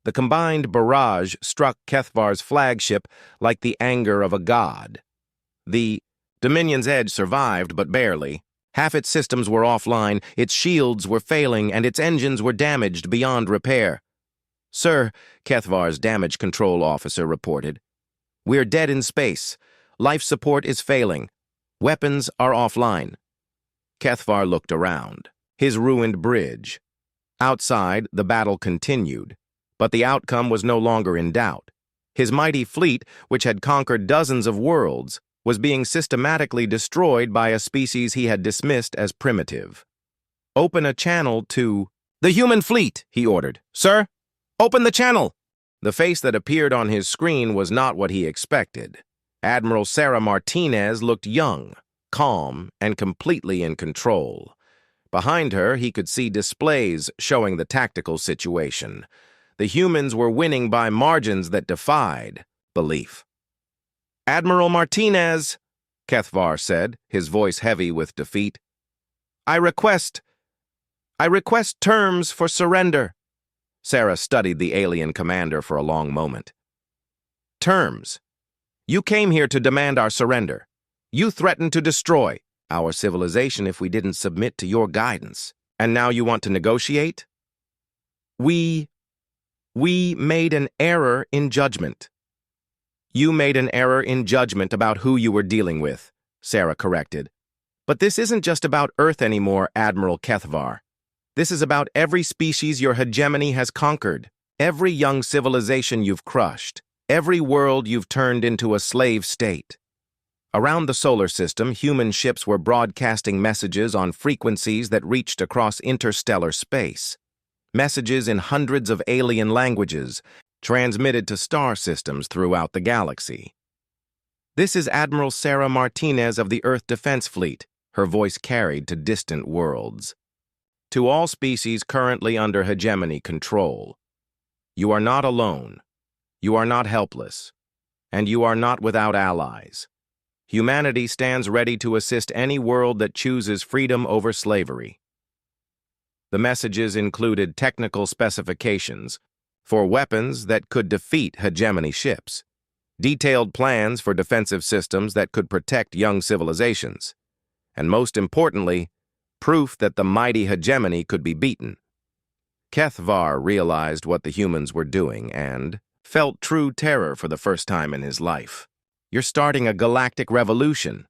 S1: The combined barrage struck Kethvar's flagship like the anger of a god. The Dominion's Edge survived, but barely. Half its systems were offline, its shields were failing, and its engines were damaged beyond repair. "Sir," Kethvar's damage control officer reported, "we're dead in space. Life support is failing. Weapons are offline." Kethvar looked around. His ruined bridge. Outside, the battle continued, but the outcome was no longer in doubt. His mighty fleet, which had conquered dozens of worlds, was being systematically destroyed by a species he had dismissed as primitive. "Open a channel to the human fleet," he ordered. "Sir, open the channel!" The face that appeared on his screen was not what he expected. Admiral Sarah Martinez looked young, calm, and completely in control. Behind her, he could see displays showing the tactical situation. The humans were winning by margins that defied belief. "Admiral Martinez," Kethvar said, his voice heavy with defeat, I request terms for surrender." Sarah studied the alien commander for a long moment. "Terms? You came here to demand our surrender. You threatened to destroy our civilization if we didn't submit to your guidance. And now you want to negotiate?" We made an error in judgment." "You made an error in judgment about who you were dealing with," Sarah corrected. "But this isn't just about Earth anymore, Admiral Kethvar. This is about every species your hegemony has conquered, every young civilization you've crushed, every world you've turned into a slave state." Around the solar system, human ships were broadcasting messages on frequencies that reached across interstellar space. Messages in hundreds of alien languages, transmitted to star systems throughout the galaxy. "This is Admiral Sarah Martinez of the Earth Defense Fleet," her voice carried to distant worlds. "To all species currently under hegemony control. You are not alone. You are not helpless. And you are not without allies. Humanity stands ready to assist any world that chooses freedom over slavery." The messages included technical specifications for weapons that could defeat hegemony ships, detailed plans for defensive systems that could protect young civilizations, and most importantly, proof that the mighty hegemony could be beaten. Kethvar realized what the humans were doing and felt true terror for the first time in his life. "You're starting a galactic revolution."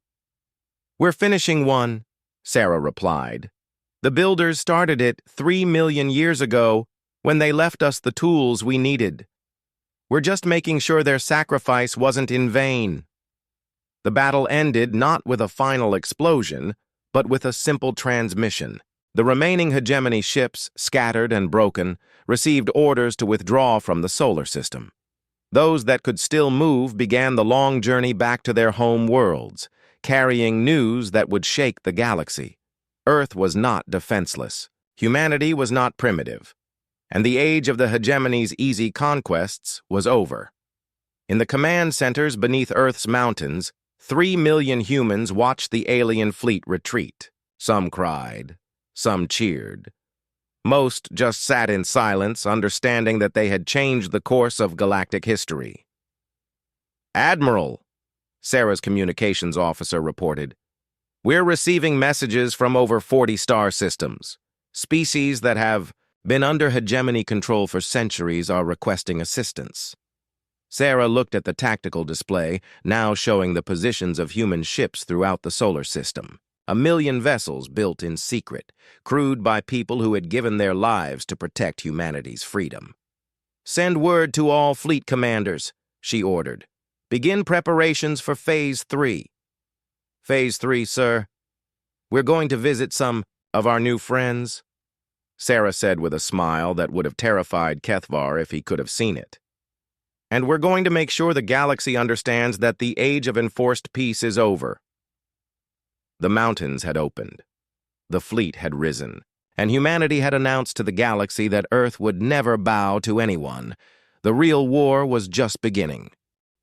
S1: "We're finishing one," Sarah replied. "The builders started it 3 million years ago when they left us the tools we needed. We're just making sure their sacrifice wasn't in vain." The battle ended not with a final explosion, but with a simple transmission. The remaining hegemony ships, scattered and broken, received orders to withdraw from the solar system. Those that could still move began the long journey back to their home worlds, carrying news that would shake the galaxy. Earth was not defenseless. Humanity was not primitive. And the age of the hegemony's easy conquests was over. In the command centers beneath Earth's mountains, 3 million humans watched the alien fleet retreat. Some cried, some cheered. Most just sat in silence, understanding that they had changed the course of galactic history. "Admiral," Sarah's communications officer reported, "we're receiving messages from over 40 star systems. Species that have been under hegemony control for centuries are requesting assistance." Sarah looked at the tactical display, now showing the positions of human ships throughout the solar system. 1 million vessels built in secret, crewed by people who had given their lives to protect humanity's freedom. "Send word to all fleet commanders," she ordered. "Begin preparations for Phase 3. "Phase 3, sir. We're going to visit some of our new friends," Sarah said with a smile that would have terrified Kethvar if he could have seen it. "And we're going to make sure the galaxy understands that the age of enforced peace is over." The mountains had opened. The fleet had risen, and humanity had announced to the galaxy that Earth would never bow to anyone. The real war was just beginning.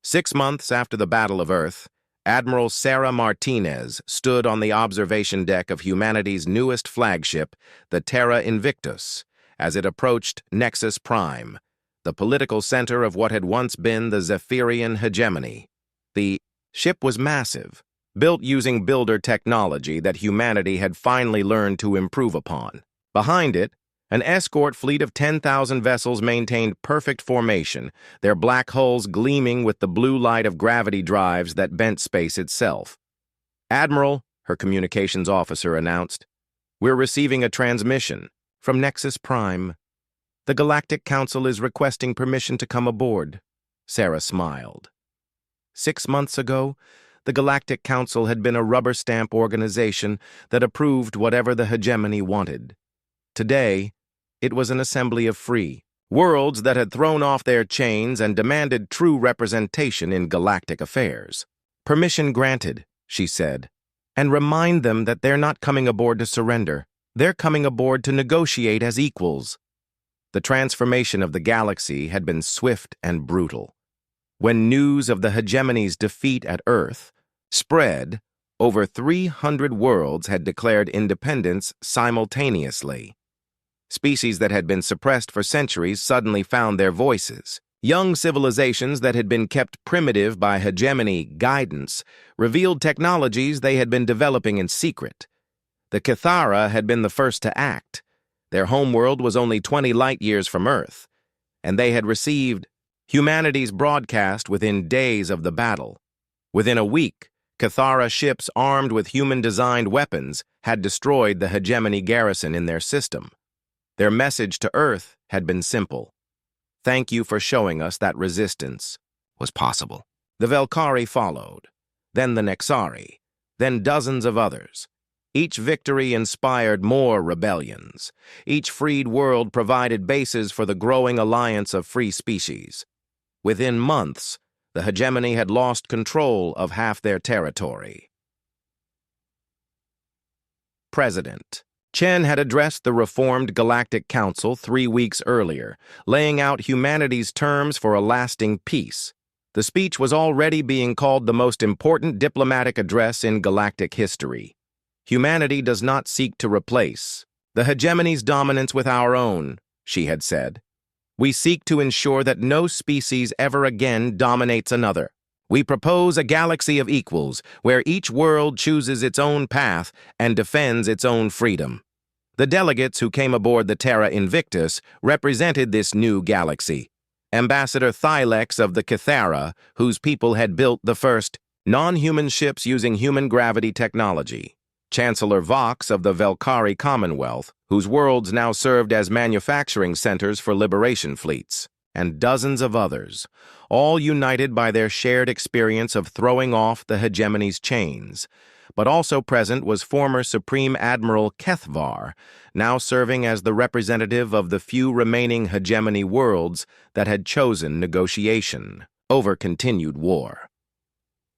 S1: 6 months after the Battle of Earth, Admiral Sarah Martinez stood on the observation deck of humanity's newest flagship, the Terra Invictus, as it approached Nexus Prime, the political center of what had once been the Zephyrian hegemony. The ship was massive, built using builder technology that humanity had finally learned to improve upon. Behind it, an escort fleet of 10,000 vessels maintained perfect formation, their black hulls gleaming with the blue light of gravity drives that bent space itself. "Admiral," her communications officer announced, "we're receiving a transmission from Nexus Prime. The Galactic Council is requesting permission to come aboard." Sarah smiled. 6 months ago, the Galactic Council had been a rubber stamp organization that approved whatever the hegemony wanted. Today, it was an assembly of free worlds that had thrown off their chains and demanded true representation in galactic affairs. "Permission granted," she said, "and remind them that they're not coming aboard to surrender. They're coming aboard to negotiate as equals." The transformation of the galaxy had been swift and brutal. When news of the hegemony's defeat at Earth spread, over 300 worlds had declared independence simultaneously. Species that had been suppressed for centuries suddenly found their voices. Young civilizations that had been kept primitive by hegemony guidance revealed technologies they had been developing in secret. The Cathara had been the first to act. Their homeworld was only 20 light-years from Earth, and they had received humanity's broadcast within days of the battle. Within a week, Cathara ships armed with human-designed weapons had destroyed the hegemony garrison in their system. Their message to Earth had been simple. "Thank you for showing us that resistance was possible." The Velkari followed, then the Nexari, then dozens of others. Each victory inspired more rebellions. Each freed world provided bases for the growing alliance of free species. Within months, the hegemony had lost control of half their territory. President Chen had addressed the reformed Galactic Council 3 weeks earlier, laying out humanity's terms for a lasting peace. The speech was already being called the most important diplomatic address in galactic history. "Humanity does not seek to replace the hegemony's dominance with our own," she had said. "We seek to ensure that no species ever again dominates another. We propose a galaxy of equals, where each world chooses its own path and defends its own freedom." The delegates who came aboard the Terra Invictus represented this new galaxy. Ambassador Thylex of the Cathara, whose people had built the first non-human ships using human gravity technology. Chancellor Vox of the Velkari Commonwealth, whose worlds now served as manufacturing centers for liberation fleets, and dozens of others, all united by their shared experience of throwing off the hegemony's chains. But also present was former Supreme Admiral Kethvar, now serving as the representative of the few remaining hegemony worlds that had chosen negotiation over continued war.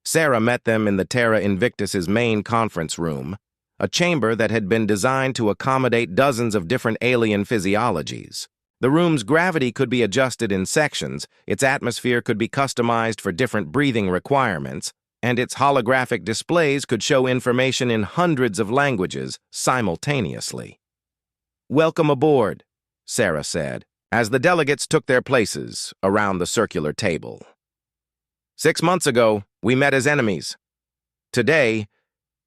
S1: Sarah met them in the Terra Invictus's main conference room, a chamber that had been designed to accommodate dozens of different alien physiologies. The room's gravity could be adjusted in sections, its atmosphere could be customized for different breathing requirements, and its holographic displays could show information in hundreds of languages simultaneously. "Welcome aboard," Sarah said, as the delegates took their places around the circular table. "6 months ago, we met as enemies. Today,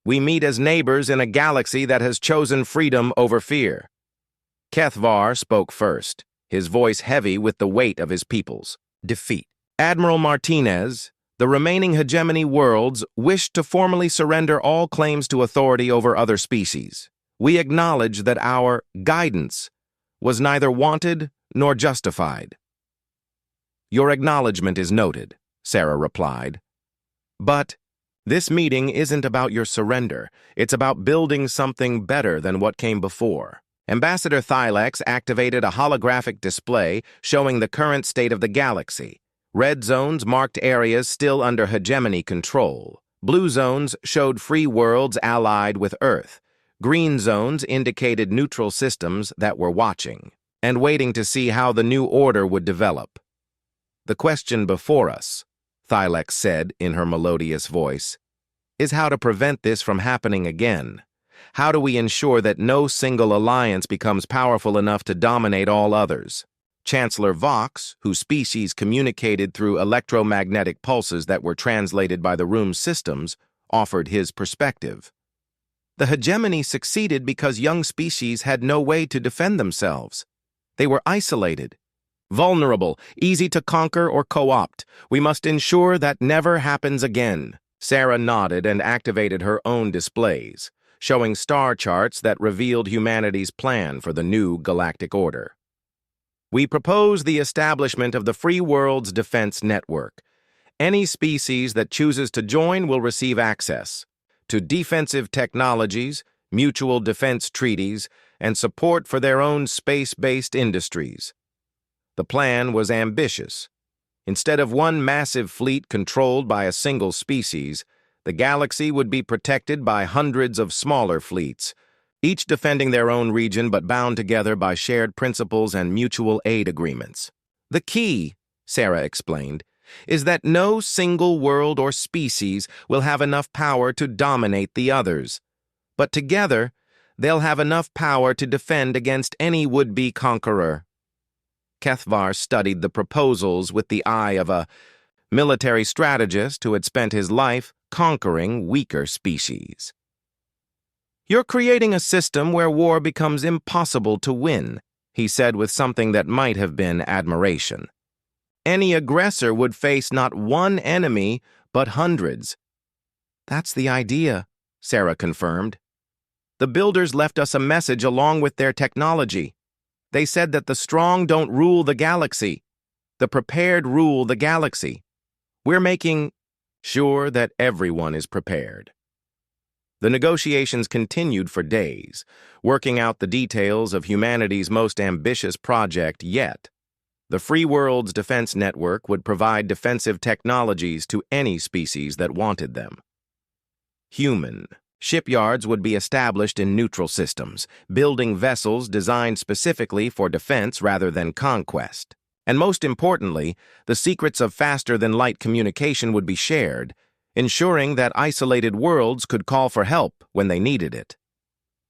S1: we meet as neighbors in a galaxy that has chosen freedom over fear." Kethvar spoke first, his voice heavy with the weight of his people's defeat. "Admiral Martinez, the remaining hegemony worlds wished to formally surrender all claims to authority over other species. We acknowledge that our guidance was neither wanted nor justified." "Your acknowledgement is noted," Sarah replied. "But this meeting isn't about your surrender. It's about building something better than what came before." Ambassador Thylex activated a holographic display showing the current state of the galaxy. Red zones marked areas still under hegemony control. Blue zones showed free worlds allied with Earth. Green zones indicated neutral systems that were watching and waiting to see how the new order would develop. "The question before us," Thylex said in her melodious voice, "is how to prevent this from happening again. How do we ensure that no single alliance becomes powerful enough to dominate all others?" Chancellor Vox, whose species communicated through electromagnetic pulses that were translated by the room's systems, offered his perspective. "The hegemony succeeded because young species had no way to defend themselves. They were isolated, vulnerable, easy to conquer or co-opt. We must ensure that never happens again." Sarah nodded and activated her own displays, showing star charts that revealed humanity's plan for the new galactic order. "We propose the establishment of the Free World's Defense Network. Any species that chooses to join will receive access to defensive technologies, mutual defense treaties, and support for their own space-based industries." The plan was ambitious. Instead of one massive fleet controlled by a single species, the galaxy would be protected by hundreds of smaller fleets, each defending their own region but bound together by shared principles and mutual aid agreements. "The key," Sarah explained, "is that no single world or species will have enough power to dominate the others. But together, they'll have enough power to defend against any would-be conqueror." Kethvar studied the proposals with the eye of a military strategist who had spent his life conquering weaker species. "You're creating a system where war becomes impossible to win," he said with something that might have been admiration. "Any aggressor would face not one enemy, but hundreds." "That's the idea," Sarah confirmed. "The builders left us a message along with their technology. They said that the strong don't rule the galaxy. The prepared rule the galaxy. We're making sure that everyone is prepared." The negotiations continued for days, working out the details of humanity's most ambitious project yet. The Free World's Defense Network would provide defensive technologies to any species that wanted them. Human shipyards would be established in neutral systems, building vessels designed specifically for defense rather than conquest. And most importantly, the secrets of faster-than-light communication would be shared, ensuring that isolated worlds could call for help when they needed it.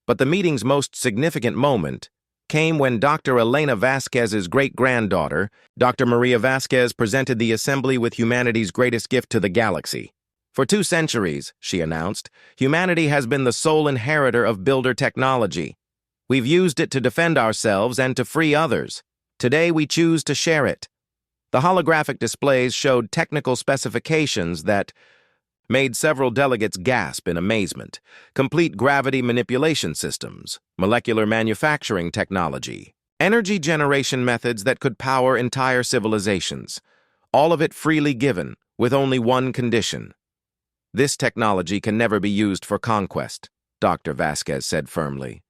S1: But the meeting's most significant moment came when Dr. Elena Vasquez's great-granddaughter, Dr. Maria Vasquez, presented the assembly with humanity's greatest gift to the galaxy. "For 2 centuries," she announced, "humanity has been the sole inheritor of builder technology. We've used it to defend ourselves and to free others. Today we choose to share it." The holographic displays showed technical specifications that made several delegates gasp in amazement. Complete gravity manipulation systems, molecular manufacturing technology, energy generation methods that could power entire civilizations. All of it freely given, with only one condition. "This technology can never be used for conquest," Dr. Vasquez said firmly.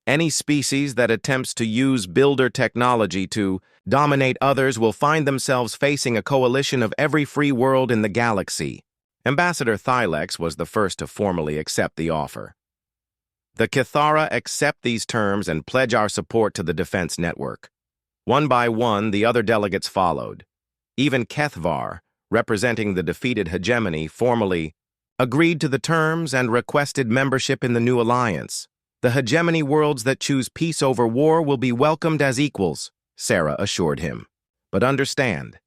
S1: "Any species that attempts to use builder technology to dominate others will find themselves facing a coalition of every free world in the galaxy." Ambassador Thylex was the first to formally accept the offer. "The Kithara accept these terms and pledge our support to the defense network." One by one, the other delegates followed. Even Kethvar, representing the defeated hegemony, formally agreed to the terms and requested membership in the new alliance. The hegemony worlds that choose peace over war will be welcomed as equals, Sarah assured him. But understand,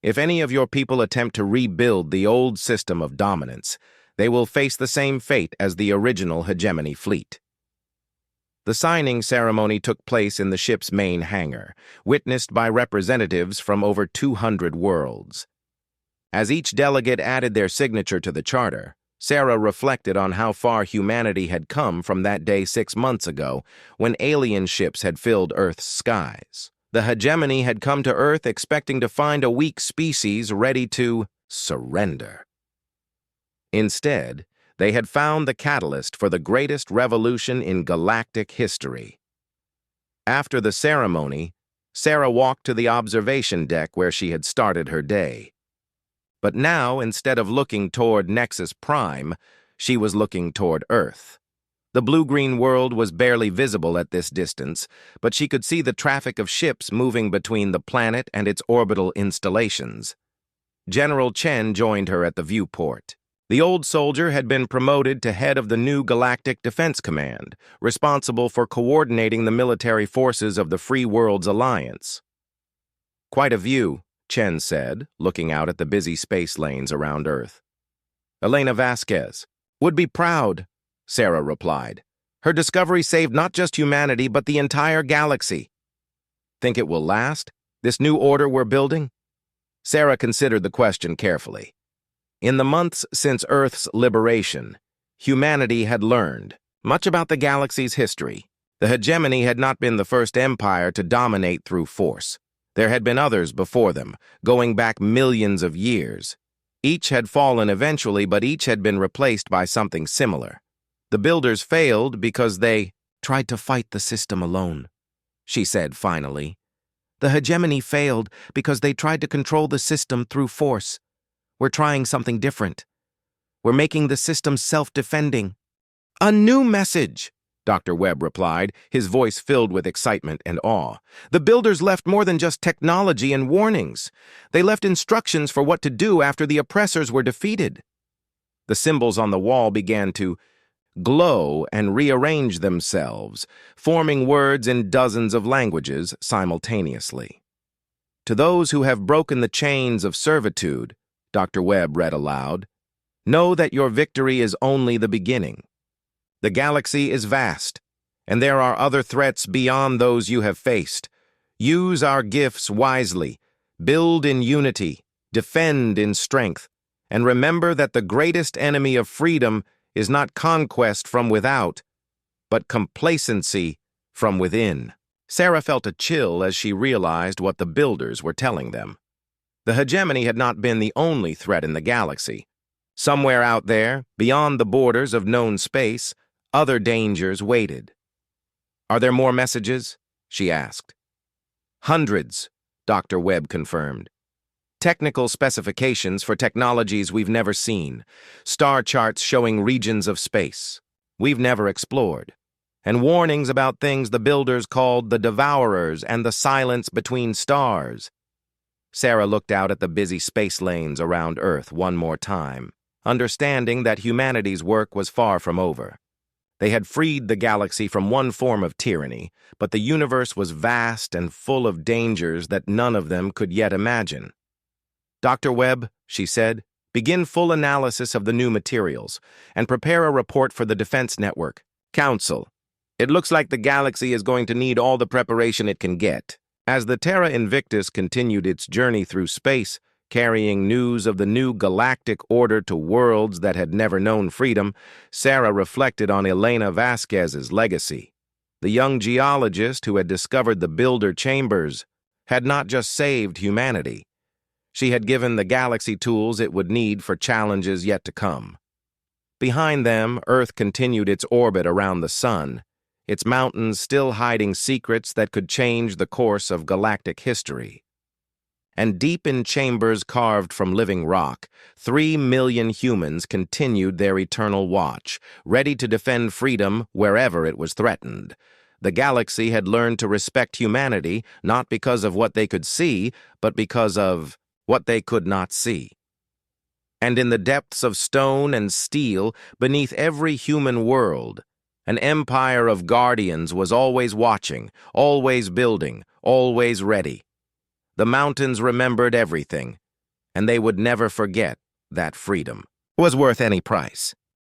S1: if any of your people attempt to rebuild the old system of dominance, they will face the same fate as the original hegemony fleet. The signing ceremony took place in the ship's main hangar, witnessed by representatives from over 200 worlds. As each delegate added their signature to the charter, Sarah reflected on how far humanity had come from that day 6 months ago, when alien ships had filled Earth's skies. The hegemony had come to Earth expecting to find a weak species ready to surrender. Instead, they had found the catalyst for the greatest revolution in galactic history. After the ceremony, Sarah walked to the observation deck where she had started her day. But now, instead of looking toward Nexus Prime, she was looking toward Earth. The blue-green world was barely visible at this distance, but she could see the traffic of ships moving between the planet and its orbital installations. General Chen joined her at the viewport. The old soldier had been promoted to head of the new Galactic Defense Command, responsible for coordinating the military forces of the Free Worlds Alliance. "Quite a view," Chen said, looking out at the busy space lanes around Earth. "Elena Vasquez would be proud," Sarah replied. "Her discovery saved not just humanity, but the entire galaxy." "Think it will last, this new order we're building?" Sarah considered the question carefully. In the months since Earth's liberation, humanity had learned much about the galaxy's history. The hegemony had not been the first empire to dominate through force. There had been others before them, going back millions of years. Each had fallen eventually, but each had been replaced by something similar. The builders failed because they tried to fight the system alone, she said finally. The hegemony failed because they tried to control the system through force. We're trying something different. We're making the system self-defending. "A new message," Dr. Webb replied, his voice filled with excitement and awe. "The builders left more than just technology and warnings. They left instructions for what to do after the oppressors were defeated." The symbols on the wall began to glow and rearrange themselves, forming words in dozens of languages simultaneously. "To those who have broken the chains of servitude," Dr. Webb read aloud, "know that your victory is only the beginning. The galaxy is vast, and there are other threats beyond those you have faced. Use our gifts wisely, build in unity, defend in strength, and remember that the greatest enemy of freedom is not conquest from without, but complacency from within." Sarah felt a chill as she realized what the builders were telling them. The hegemony had not been the only threat in the galaxy. Somewhere out there, beyond the borders of known space, other dangers waited. "Are there more messages?" she asked. "Hundreds," Dr. Webb confirmed. "Technical specifications for technologies we've never seen, star charts showing regions of space we've never explored, and warnings about things the builders called the Devourers and the silence between stars." Sarah looked out at the busy space lanes around Earth one more time, understanding that humanity's work was far from over. They had freed the galaxy from one form of tyranny, but the universe was vast and full of dangers that none of them could yet imagine. "Dr. Webb," she said, "begin full analysis of the new materials and prepare a report for the Defense Network. Council, it looks like the galaxy is going to need all the preparation it can get." As the Terra Invictus continued its journey through space, carrying news of the new galactic order to worlds that had never known freedom, Sarah reflected on Elena Vasquez's legacy. The young geologist who had discovered the builder chambers had not just saved humanity. She had given the galaxy tools it would need for challenges yet to come. Behind them, Earth continued its orbit around the sun, its mountains still hiding secrets that could change the course of galactic history. And deep in chambers carved from living rock, 3 million humans continued their eternal watch, ready to defend freedom wherever it was threatened. The galaxy had learned to respect humanity not because of what they could see, but because of what they could not see. And in the depths of stone and steel, beneath every human world, an empire of guardians was always watching, always building, always ready. The mountains remembered everything, and they would never forget that freedom was worth any price.